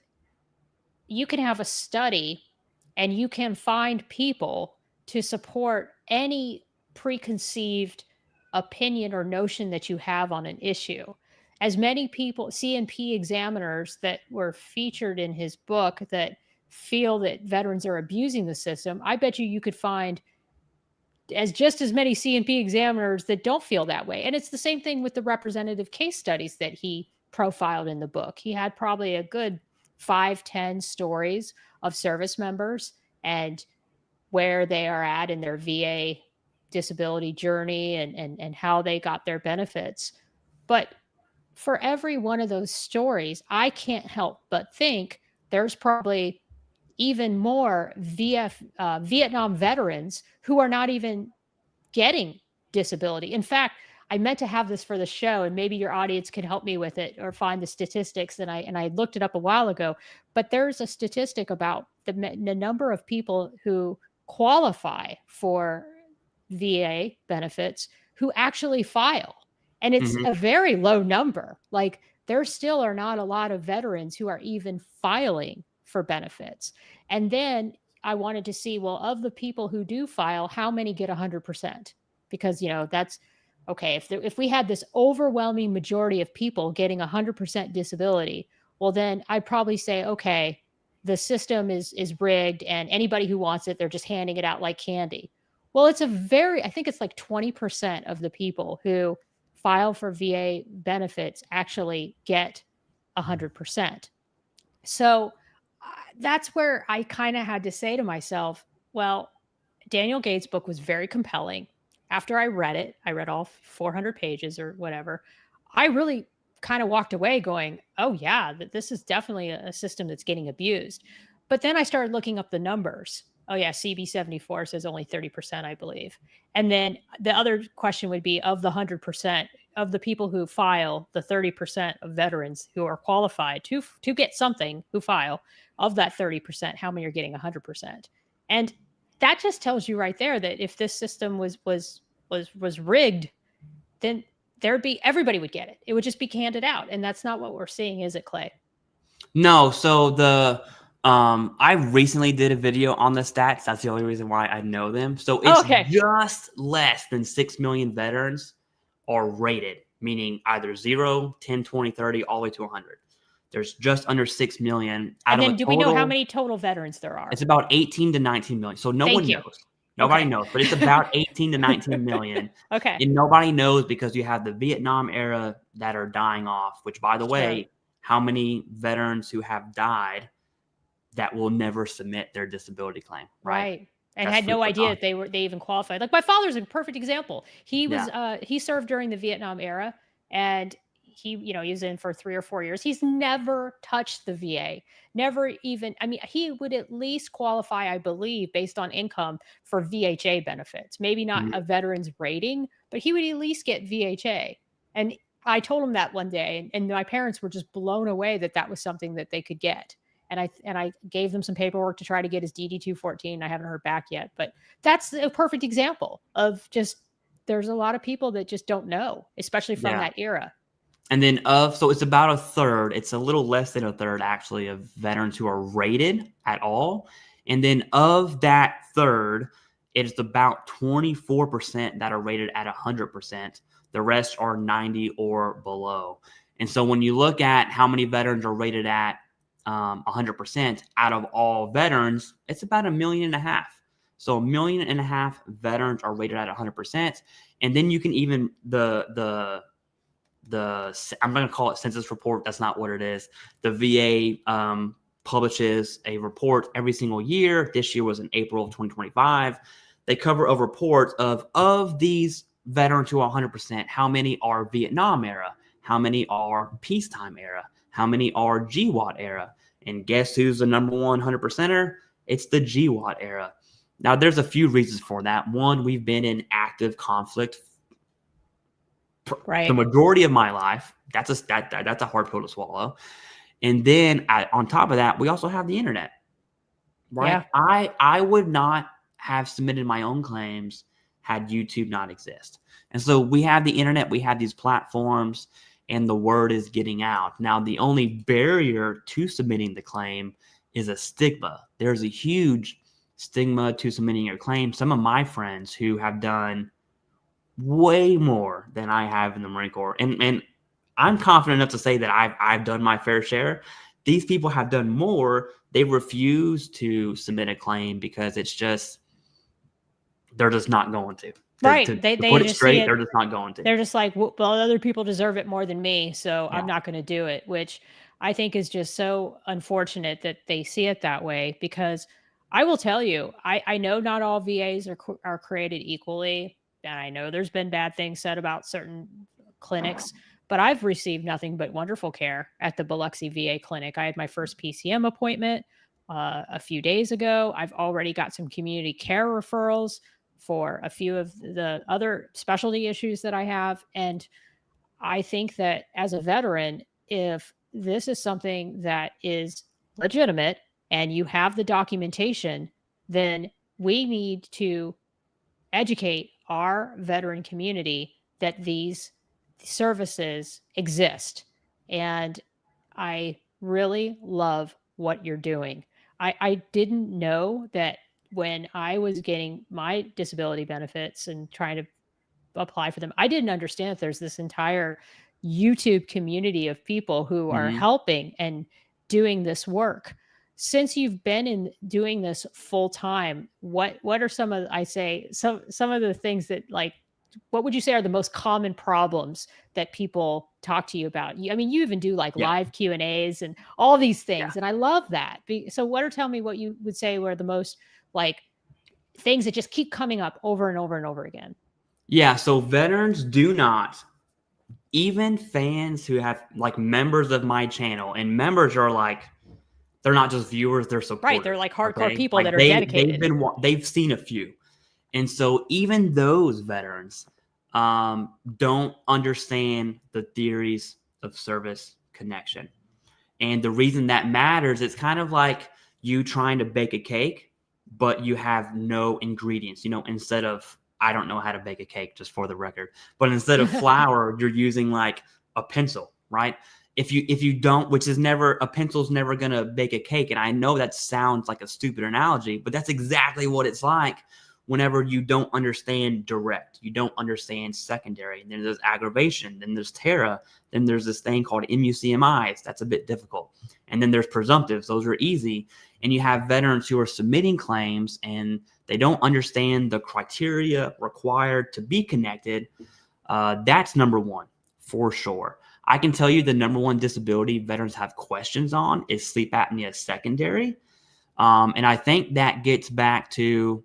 you can have a study and you can find people to support any preconceived opinion or notion that you have on an issue. as many people, CNP examiners that were featured in his book that feel that veterans are abusing the system, I bet you could find just as many CNP examiners that don't feel that way. And it's the same thing with the representative case studies that he profiled in the book. He had probably a good 5-10 stories of service members and where they are at in their VA disability journey and how they got their benefits. But for every one of those stories, I can't help but think there's probably even more Vietnam veterans who are not even getting disability. In fact, I meant to have this for the show, and maybe your audience can help me with it or find the statistics. And I looked it up a while ago, but there's a statistic about the number of people who qualify for VA benefits who actually file, and it's Mhm. a very low number. Like, there still are not a lot of veterans who are even filing for benefits. And then I wanted to see, well, of the people who do file, how many get 100%? Because, that's okay. If we had this overwhelming majority of people getting 100% disability, well, then I'd probably say, okay, the system is rigged, and anybody who wants it, they're just handing it out like candy. Well, I think it's like 20% of the people who file for VA benefits actually get 100%. So that's where I kind of had to say to myself, well, Daniel Gates' book was very compelling. After I read all 400 pages or whatever, I really kind of walked away going, oh, yeah, this is definitely a system that's getting abused. But then I started looking up the numbers. Oh, yeah, CB74 says only 30%, I believe. And then the other question would be, of the 100%, of the people who file, the 30% of veterans who are qualified to get something who file, of that 30%, how many are getting 100%? And that just tells you right there that if this system was rigged, then everybody would get it. It would just be handed out, and that's not what we're seeing, is it, Clay? No. So I recently did a video on the stats. That's the only reason why I know them. So it's just less than 6 million veterans are rated, meaning either 0, 10, 20, 30, all the way to 100. There's just under 6 million. And then do we know how many total veterans there are? It's about 18 to 19 million. So no one knows. Nobody knows, but it's about 18 to 19 million. Okay. And nobody knows because you have the Vietnam era that are dying off, which, by the way, how many veterans who have died that will never submit their disability claim, right? And that's had no idea that they even qualified. Like, my father's a perfect example. He was he served during the Vietnam era, and he was in for 3 or 4 years. He's never touched the VA. Never even, he would at least qualify, I believe, based on income, for VHA benefits. Maybe not a veteran's rating, but he would at least get VHA. And I told him that one day, and my parents were just blown away that was something that they could get. And I gave them some paperwork to try to get his DD-214. I haven't heard back yet, but that's a perfect example of just, there's a lot of people that just don't know, especially from that era. And then so it's about a third. It's a little less than a third, actually, of veterans who are rated at all. And then of that third, it's about 24% that are rated at 100%. The rest are 90 or below. And so when you look at how many veterans are rated at 100% out of all veterans, it's about 1.5 million. So 1.5 million veterans are rated at 100%. And then you can even I'm going to call it census report. That's not what it is. The VA publishes a report every single year. This year was in April of 2025. They cover a report of these veterans who are 100%, how many are Vietnam era, how many are peacetime era, how many are GWAT era. And guess who's the number 100%er? It's the GWAT era. Now, there's a few reasons for that. One, we've been in active conflict the majority of my life. That's a hard pill to swallow. And then on top of that, we also have the internet, right? Yeah. I would not have submitted my own claims had YouTube not exist. And so we have the internet, we have these platforms, and the word is getting out. Now, the only barrier to submitting the claim is a stigma. There's a huge stigma to submitting your claim. Some of my friends who have done way more than I have in the Marine Corps, and I'm confident enough to say that I've done my fair share. These people have done more. They refuse to submit a claim because it's just, they're just not going to. Right. To They put it just straight, see it. they're just not going to. They're just like, well, other people deserve it more than me, so Yeah. I'm not going to do it, which I think is just so unfortunate that they see it that way. Because I will tell you, I know not all VAs are created equally, and I know there's been bad things said about certain clinics, but I've received nothing but wonderful care at the Biloxi VA clinic. I had my first PCM appointment a few days ago. I've already got some community care referrals for a few of the other specialty issues that I have. And I think that as a veteran, if this is something that is legitimate and you have the documentation, then we need to educate our veteran community that these services exist. And I really love what you're doing. I didn't know that when I was getting my disability benefits and trying to apply for them, I didn't understand that there's this entire YouTube community of people who are helping and doing this work. Since you've been in doing this full time, what are some of, I say, some of the things that, like, what would you say are the most common problems that people talk to you about? I mean, you even do like live Q&As and all these things. And I love that. So tell me what you would say were the most, like, things that just keep coming up over and over and over again. Yeah. So veterans do not, even fans who have, like, members of my channel, and members are like, they're not just viewers, they're supporters. Right. They're like hardcore people that are dedicated. They've seen a few. And so even those veterans don't understand the theories of service connection. And the reason that matters, it's kind of like you trying to bake a cake, but you have no ingredients. Instead of, I don't know how to bake a cake, just for the record, but instead of flour, you're using like a pencil, right? If you don't, a pencil's never going to bake a cake. And I know that sounds like a stupid analogy, but that's exactly what it's like whenever you don't understand direct, you don't understand secondary, and then there's aggravation, then there's TERA, then there's this thing called MUCMIs. That's a bit difficult. And then there's presumptives. Those are easy. And you have veterans who are submitting claims and they don't understand the criteria required to be connected. That's number one, for sure. I can tell you the number one disability veterans have questions on is sleep apnea secondary. And I think that gets back to,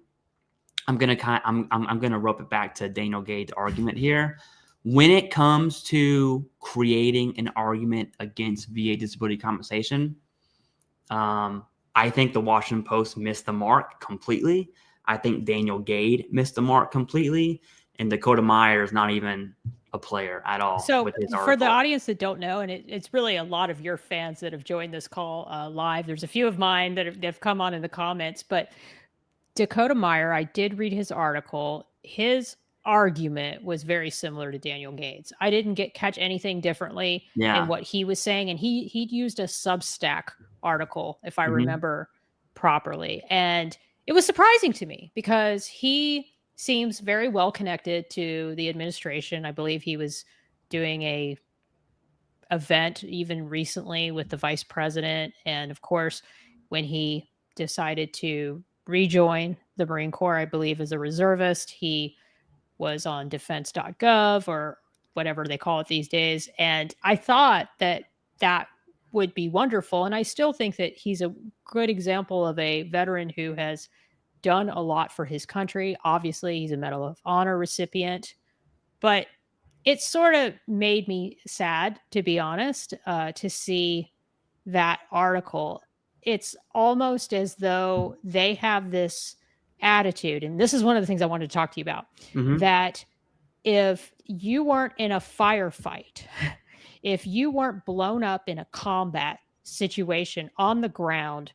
I'm gonna rope it back to Daniel Gade's argument here. When it comes to creating an argument against VA disability compensation, I think the Washington Post missed the mark completely. I think Daniel Gade missed the mark completely, and Dakota Meyer is not even a player at all. So with his for the audience that don't know, and it's really a lot of your fans that have joined this call live. There's a few of mine that have come on in the comments, but Dakota Meyer, I did read his article. His argument was very similar to Daniel Gade's. I didn't catch anything differently in what he was saying. And he used a Substack article, if I remember properly. And it was surprising to me because he seems very well connected to the administration. I believe he was doing a event even recently with the vice president. And of course, when he decided to rejoin the Marine Corps, I believe, as a reservist, he was on defense.gov or whatever they call it these days. And I thought that would be wonderful. And I still think that he's a good example of a veteran who has done a lot for his country. Obviously, he's a Medal of Honor recipient, but it sort of made me sad, to be honest, to see that article. It's almost as though they have this attitude, and this is one of the things I wanted to talk to you about, that if you weren't in a firefight, if you weren't blown up in a combat situation on the ground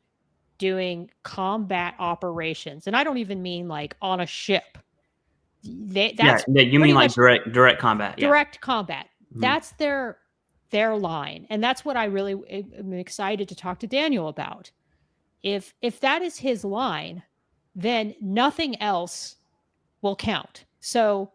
doing combat operations, and I don't even mean like on a ship. You mean like direct combat. Direct combat. That's their line. And that's what I really am excited to talk to Daniel about. If that is his line, then nothing else will count. So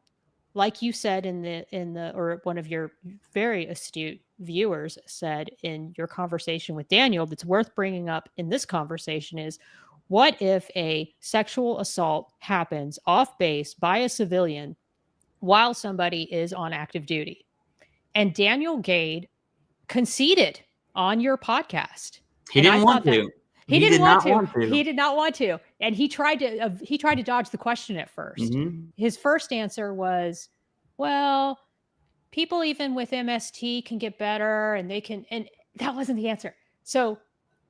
like you said or one of your very astute viewers said in your conversation with Daniel, that's worth bringing up in this conversation is, what if a sexual assault happens off base by a civilian while somebody is on active duty? And Daniel Gade conceded on your podcast. He And I didn't want thought that to. he He didn't did want not to. want to. He did not want to. And he tried to dodge the question at first. Mhm. His first answer was, well, people even with MST can get better and they can, and that wasn't the answer. So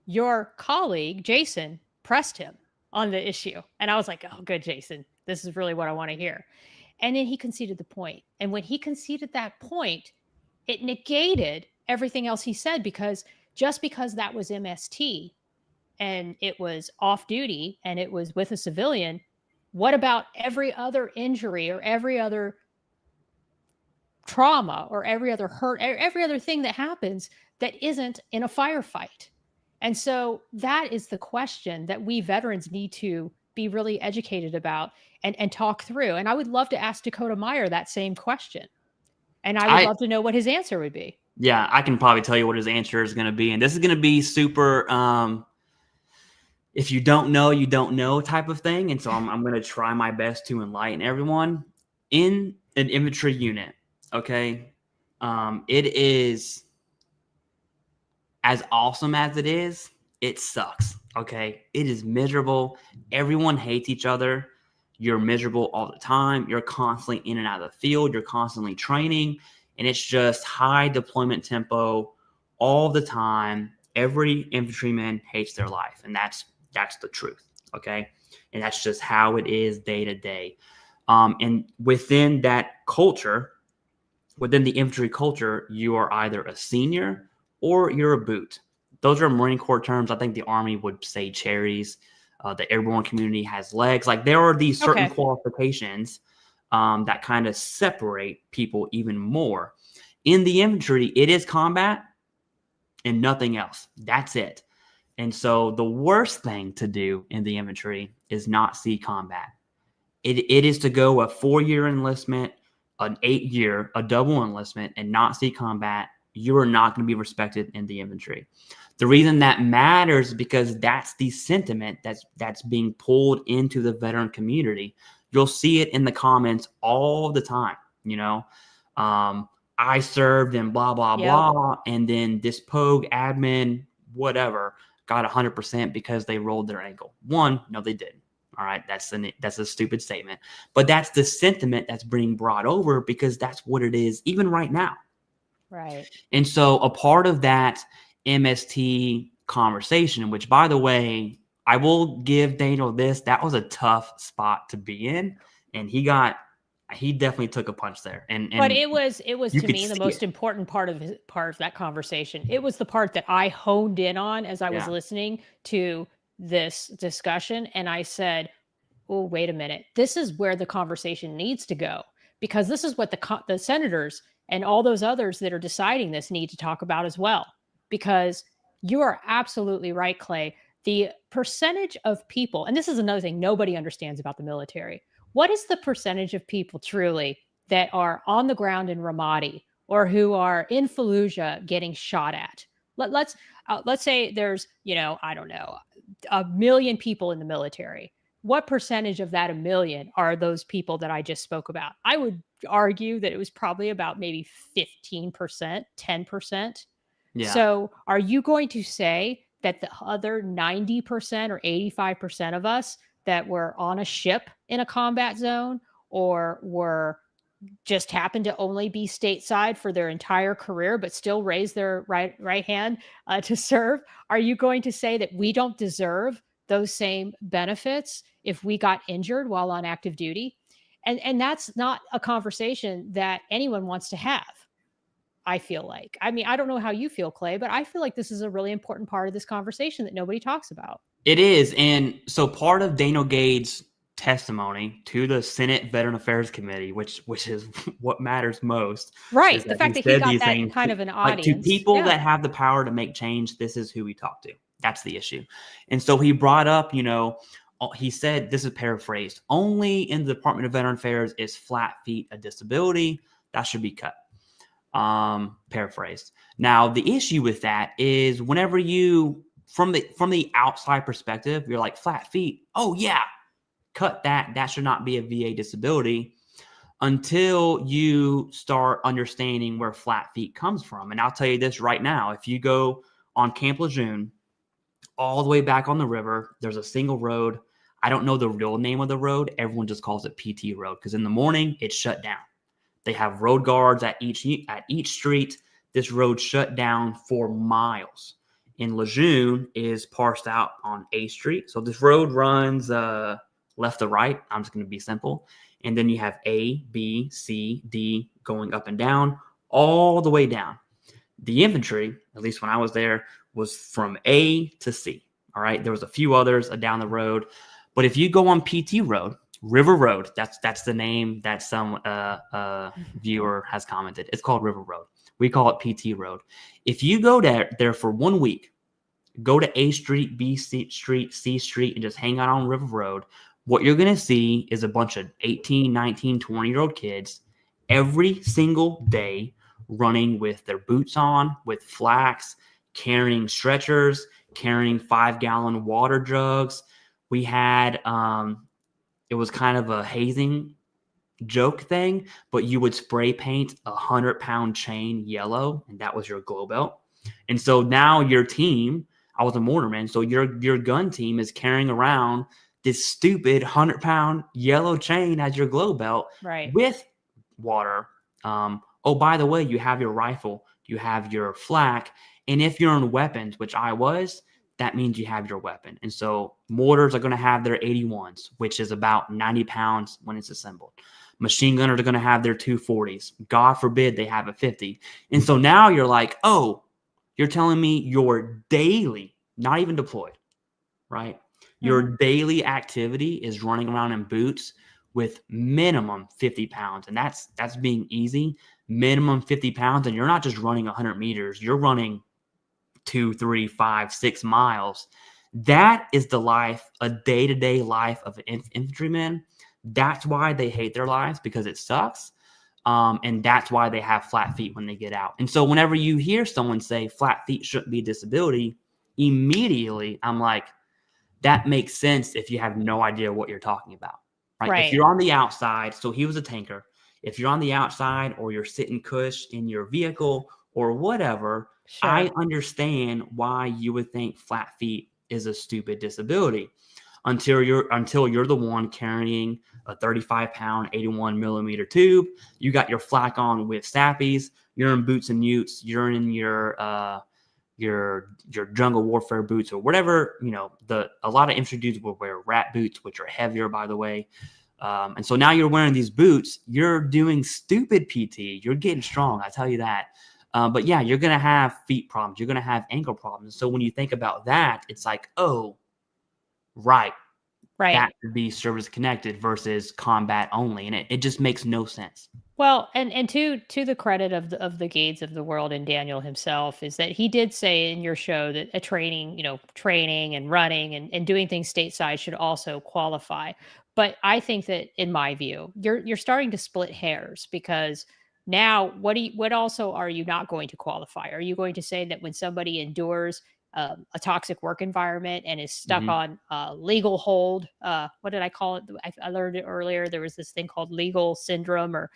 your colleague, Jason, pressed him on the issue. And I was like, oh, good, Jason. This is really what I want to hear. And then he conceded the point. And when he conceded that point, it negated everything else he said, because just because that was MST and it was off duty and it was with a civilian, what about every other injury or every other trauma or every other hurt, every other thing that happens that isn't in a firefight? And so that is the question that we veterans need to be really educated about and talk through. And I would love to ask Dakota Meyer that same question. And I would love to know what his answer would be. Yeah, I can probably tell you what his answer is going to be. And this is going to be super, if you don't know, you don't know type of thing. And so I'm going to try my best to enlighten everyone. In an infantry unit, okay, it is, as awesome as it is, it sucks, okay? It is miserable. Everyone hates each other. You're miserable all the time. You're constantly in and out of the field. You're constantly training. And it's just high deployment tempo all the time. Every infantryman hates their life. And that's the truth, okay? And that's just how it is day to day. And within that culture, within the infantry culture, you are either a senior or you're a boot. Those are Marine Corps terms. I think the Army would say cherries. The airborne community has legs. Like, there are these certain qualifications that kind of separate people even more. In the infantry, it is combat and nothing else. That's it. And so the worst thing to do in the infantry is not see combat. It is to go a 4-year enlistment, an 8-year, a double enlistment, and not see combat. You are not going to be respected in the infantry. The reason that matters is because that's the sentiment that's being pulled into the veteran community. You'll see it in the comments all the time. You know, I served and blah, blah, blah. And then this POG admin, whatever, got 100% because they rolled their ankle. One, no, they didn't. All right. That's a stupid statement. But that's the sentiment that's being brought over because that's what it is even right now. Right. And so a part of that MST conversation, which, by the way, I will give Daniel this, that was a tough spot to be in. And he definitely took a punch there. But it was to me the most important part of that conversation. It was the part that I honed in on as I was listening to this discussion. And I said, oh, wait a minute. This is where the conversation needs to go, because this is what the senators and all those others that are deciding this need to talk about as well. Because you are absolutely right, Clay. The percentage of people, and this is another thing nobody understands about the military. What is the percentage of people truly that are on the ground in Ramadi or who are in Fallujah getting shot at? Let's say there's, I don't know, 1 million people in the military. What percentage of that 1 million are those people that I just spoke about? I would argue that it was probably about maybe 15%, 10%. Yeah. So are you going to say that the other 90% or 85% of us that were on a ship in a combat zone or were just happened to only be stateside for their entire career, but still raise their right hand to serve? Are you going to say that we don't deserve those same benefits if we got injured while on active duty? And that's not a conversation that anyone wants to have, I feel like. I mean, I don't know how you feel, Clay, but I feel like this is a really important part of this conversation that nobody talks about. It is. And so part of Daniel Gade's testimony to the Senate Veteran Affairs Committee, which is what matters most. Right. The fact that he got that kind of an audience. Like, to people that have the power to make change, this is who we talk to. That's the issue. And so he brought up, He said, this is paraphrased, only in the Department of Veteran Affairs is flat feet a disability. That should be cut. Paraphrased. Now, the issue with that is whenever you, from the outside perspective, you're like, flat feet, oh yeah, cut that. That should not be a VA disability, until you start understanding where flat feet comes from. And I'll tell you this right now, if you go on Camp Lejeune, all the way back on the river, there's a single road. I don't know the real name of the road. Everyone just calls it PT Road, because in the morning it's shut down. They have road guards at each street. This road shut down for miles. And Lejeune is parsed out on A Street. So this road runs left to right. I'm just going to be simple. And then you have A, B, C, D going up and down, all the way down. The infantry, at least when I was there, was from A to C. All right. There was a few others down the road. But if you go on PT Road, River Road, that's the name that some viewer has commented. It's called River Road. We call it PT Road. If you go there for 1 week, go to A Street, B Street, C Street, and just hang out on River Road, what you're going to see is a bunch of 18, 19, 20-year-old kids every single day running with their boots on, with flax, carrying stretchers, carrying 5-gallon water jugs. We had, it was kind of a hazing joke thing, but you would spray paint a 100-pound chain yellow, and that was your glow belt. And so now your team, I was a mortarman, so your gun team is carrying around this stupid 100-pound yellow chain as your glow belt, right, with water. Oh, by the way, you have your rifle, you have your flak, and if you're in weapons, which I was, that means you have your weapon. And so mortars are going to have their 81s, which is about 90 pounds when it's assembled. Machine gunners are going to have their 240s. God forbid they have a 50. And so now you're like, oh, you're telling me your daily, not even deployed, right? Your daily activity is running around in boots with minimum 50 pounds. And that's being easy. Minimum 50 pounds. And you're not just running 100 meters. You're running 2, 3, 5, 6 miles. That is the life, a day-to-day life of an infantryman. That's why they hate their lives, because it sucks. And that's why they have flat feet when they get out. And so whenever you hear someone say flat feet shouldn't be a disability, immediately I'm like, that makes sense if you have no idea what you're talking about. Right? If you're on the outside, so he was a tanker. If you're on the outside or you're sitting cush in your vehicle or whatever, sure, I understand why you would think flat feet is a stupid disability until you're the one carrying a 35-pound, 81-millimeter tube. You got your flak on with sappies. You're in boots and utes. You're in your jungle warfare boots or whatever. You know, a lot of infantry dudes will wear rat boots, which are heavier, by the way. And so now you're wearing these boots. You're doing stupid PT. You're getting strong. I tell you that. But yeah, you're going to have feet problems. You're going to have ankle problems. So when you think about that, it's like, oh, right. That would be service connected versus combat only. And it just makes no sense. Well, and to the credit of the Gates of the world and Daniel himself, is that he did say in your show that a training and running and doing things stateside should also qualify. But I think that, in my view, you're starting to split hairs, because now what also are you not going to qualify? Are you going to say that when somebody endures a toxic work environment and is stuck on legal hold, what did I call it? I learned it earlier. There was this thing called legal syndrome, or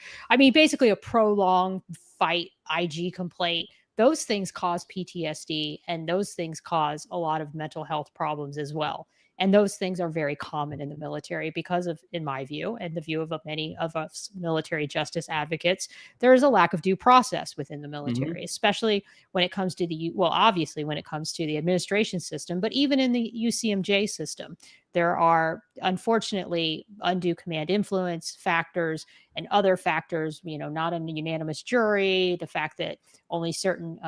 basically a prolonged fight IG complaint. Those things cause PTSD, and those things cause a lot of mental health problems as well. And those things are very common in the military because of, in my view, and the view of many of us military justice advocates, there is a lack of due process within the military, especially when it comes to obviously when it comes to the administration system, but even in the UCMJ system, there are unfortunately undue command influence factors and other factors, not a unanimous jury, the fact that only certain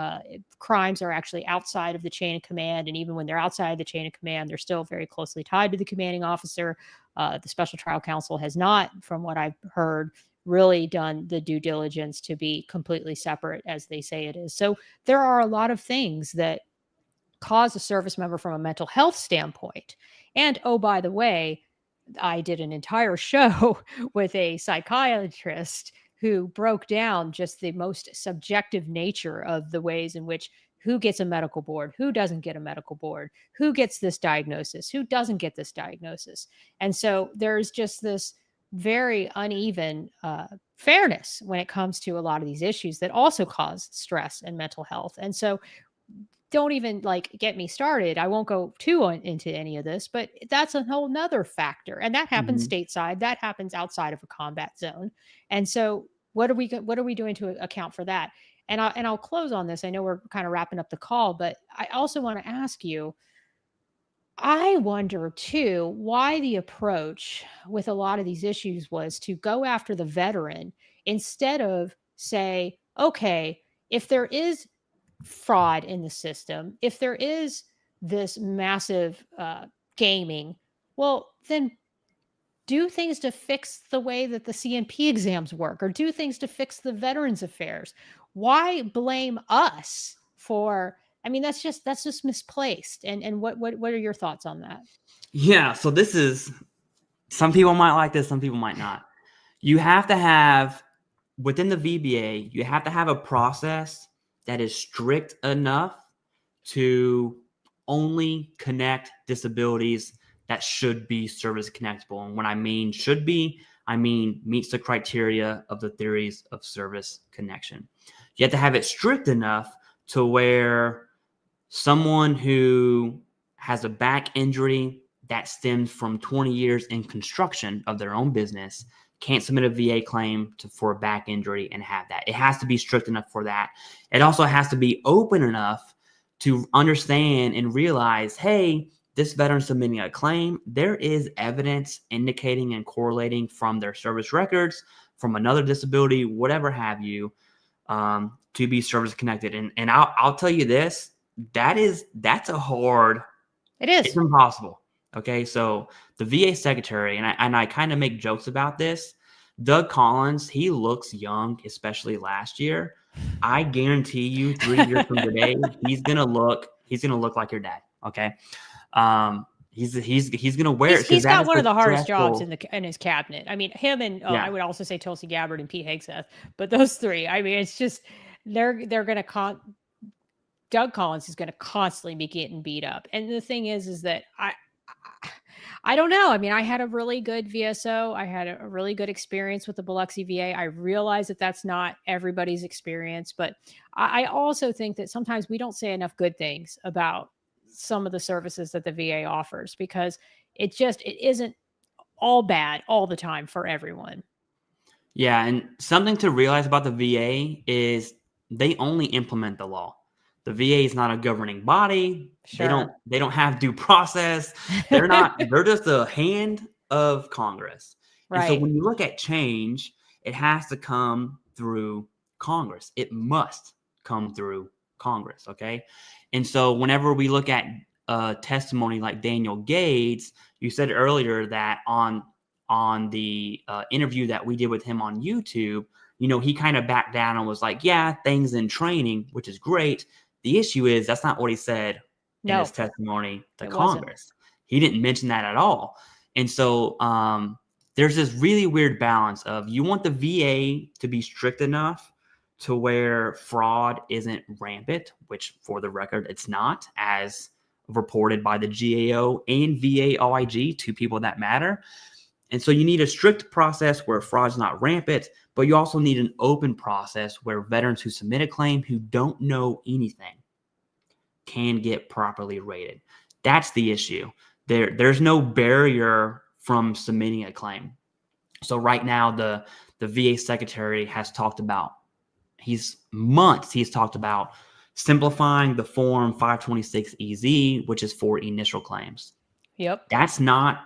crimes are actually outside of the chain of command. And even when they're outside the chain of command, they're still very closely tied to the commanding officer. The Special Trial Counsel has not, from what I've heard, really done the due diligence to be completely separate as they say it is. So there are a lot of things that cause a service member from a mental health standpoint. And oh, by the way, I did an entire show with a psychiatrist who broke down just the most subjective nature of the ways in which who gets a medical board, who doesn't get a medical board, who gets this diagnosis, who doesn't get this diagnosis. And so there's just this very uneven fairness when it comes to a lot of these issues that also cause stress and mental health. And so don't even like get me started. I won't go into any of this, but that's a whole nother factor. And that happens Mhm. stateside. That happens outside of a combat zone. And so what are we doing to account for that? And I'll close on this. I know we're kind of wrapping up the call, but I also want to ask you, I wonder too why the approach with a lot of these issues was to go after the veteran instead of say, okay, if there is fraud in the system, if there is this massive gaming, well, then do things to fix the way that the CNP exams work or do things to fix the veterans affairs. Why blame us for, I mean, that's just misplaced. And what are your thoughts on that? Yeah. So this is, some people might like this, some people might not. You have to have, within the VBA, you have to have a process that is strict enough to only connect disabilities that should be service connectable. And when I mean should be, I mean meets the criteria of the theories of service connection. You have to have it strict enough to where someone who has a back injury that stems from 20 years in construction of their own business can't submit a VA claim for a back injury and have that. It has to be strict enough for that. It also has to be open enough to understand and realize, hey, this veteran submitting a claim, there is evidence indicating and correlating from their service records, from another disability, whatever have you, to be service connected. And I'll tell you this, that's a hard, It is. it's impossible. Okay, so the VA secretary, and I kind of make jokes about this. Doug Collins, he looks young, especially last year. I guarantee you, 3 years from today, he's gonna look like your dad. Okay, he's gonna wear it. He's got one of the hardest jobs stressful. in his cabinet. I mean, him and Yeah. I would also say Tulsi Gabbard and Pete Hegseth, but those three. I mean, it's just they're gonna Doug Collins is gonna constantly be getting beat up. And the thing is that I don't know. I mean, I had a really good VSO. I had a really good experience with the Biloxi VA. I realize that that's not everybody's experience, but I also think that sometimes we don't say enough good things about some of the services that the VA offers because it isn't all bad all the time for everyone. Yeah, and something to realize about the VA is they only implement the law. The VA is not a governing body. Sure. They don't have due process. They're just a hand of Congress. And so Right. when you look at change, it has to come through Congress. It must come through Congress, okay? And so whenever we look at testimony like Daniel Gates, you said earlier that on the interview that we did with him on YouTube, he kind of backed down and was like, yeah, things in training, which is great. The issue is that's not what he said in his testimony to Congress. He didn't mention that at all. And so there's this really weird balance of you want the VA to be strict enough to where fraud isn't rampant, which for the record, it's not, as reported by the GAO and VA OIG, two people that matter. And so you need a strict process where fraud's not rampant, but you also need an open process where veterans who submit a claim who don't know anything can get properly rated. That's the issue. There's no barrier from submitting a claim. So right now, the VA secretary has talked about, he's talked about simplifying the form 526EZ, which is for initial claims. Yep. That's not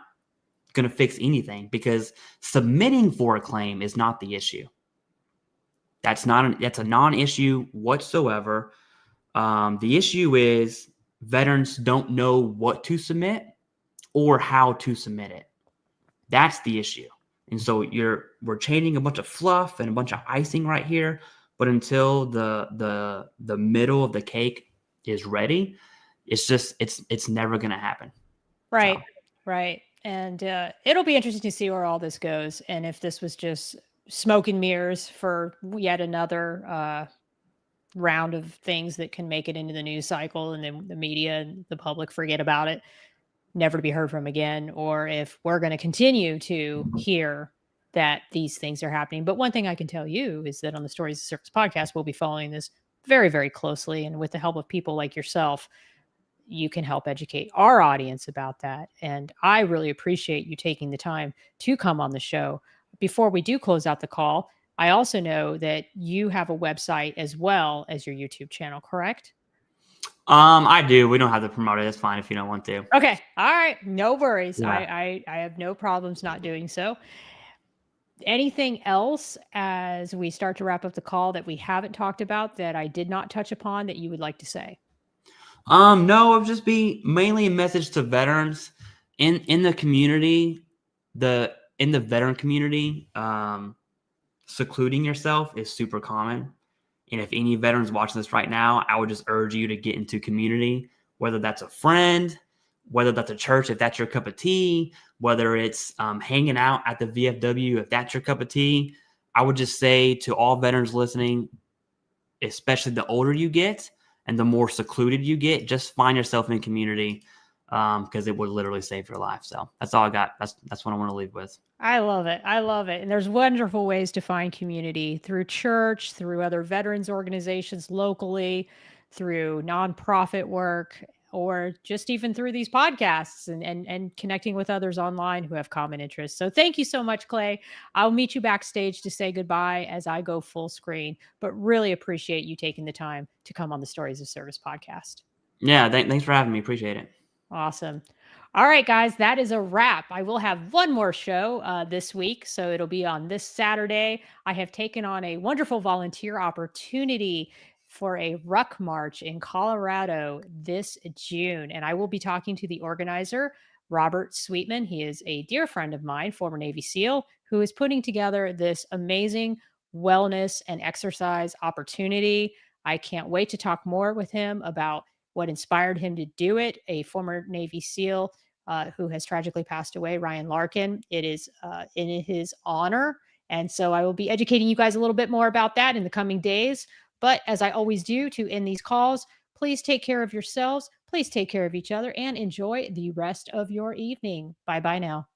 going to fix anything because submitting for a claim is not the issue. That's a non-issue whatsoever. The issue is veterans don't know what to submit or how to submit it. That's the issue. And so we're changing a bunch of fluff and a bunch of icing right here, but until the middle of the cake is ready, it's never going to happen. Right. So. Right. And it'll be interesting to see where all this goes. And if this was just smoke and mirrors for yet another round of things that can make it into the news cycle and then the media and the public forget about it, never to be heard from again, or if we're going to continue to hear that these things are happening. But one thing I can tell you is that on the Stories of Service podcast, we'll be following this very, very closely. And with the help of people like yourself, you can help educate our audience about that. And I really appreciate you taking the time to come on the show. Before we do close out the call, I also know that you have a website as well as your YouTube channel, correct? I do. We don't have to promote it. It's fine if you don't want to. Okay. All right. No worries. Yeah. I have no problems not doing so. Anything else as we start to wrap up the call that we haven't talked about that I did not touch upon that you would like to say? No, it would just be mainly a message to veterans in the community, in the veteran community. Secluding yourself is super common. And if any veterans watching this right now, I would just urge you to get into community, whether that's a friend, whether that's a church, if that's your cup of tea, whether it's hanging out at the VFW, if that's your cup of tea. I would just say to all veterans listening, especially the older you get and the more secluded you get, just find yourself in community because it would literally save your life. So that's all I got. That's what I want to leave with. I love it. I love it. And there's wonderful ways to find community through church, through other veterans organizations locally, through nonprofit work, or just even through these podcasts and connecting with others online who have common interests. So thank you so much, Clay. I'll meet you backstage to say goodbye as I go full screen, but really appreciate you taking the time to come on the Stories of Service podcast. Yeah, thanks for having me. Appreciate it. Awesome. All right, guys, that is a wrap. I will have one more show this week, so it'll be on this Saturday. I have taken on a wonderful volunteer opportunity for a ruck march in Colorado this June, and I will be talking to the organizer, Robert Sweetman. He is a dear friend of mine, former Navy SEAL, who is putting together this amazing wellness and exercise opportunity. I can't wait to talk more with him about what inspired him to do it. A former Navy SEAL who has tragically passed away, Ryan Larkin. It is in his honor. And so I will be educating you guys a little bit more about that in the coming days. But as I always do to end these calls, please take care of yourselves. Please take care of each other and enjoy the rest of your evening. Bye-bye now.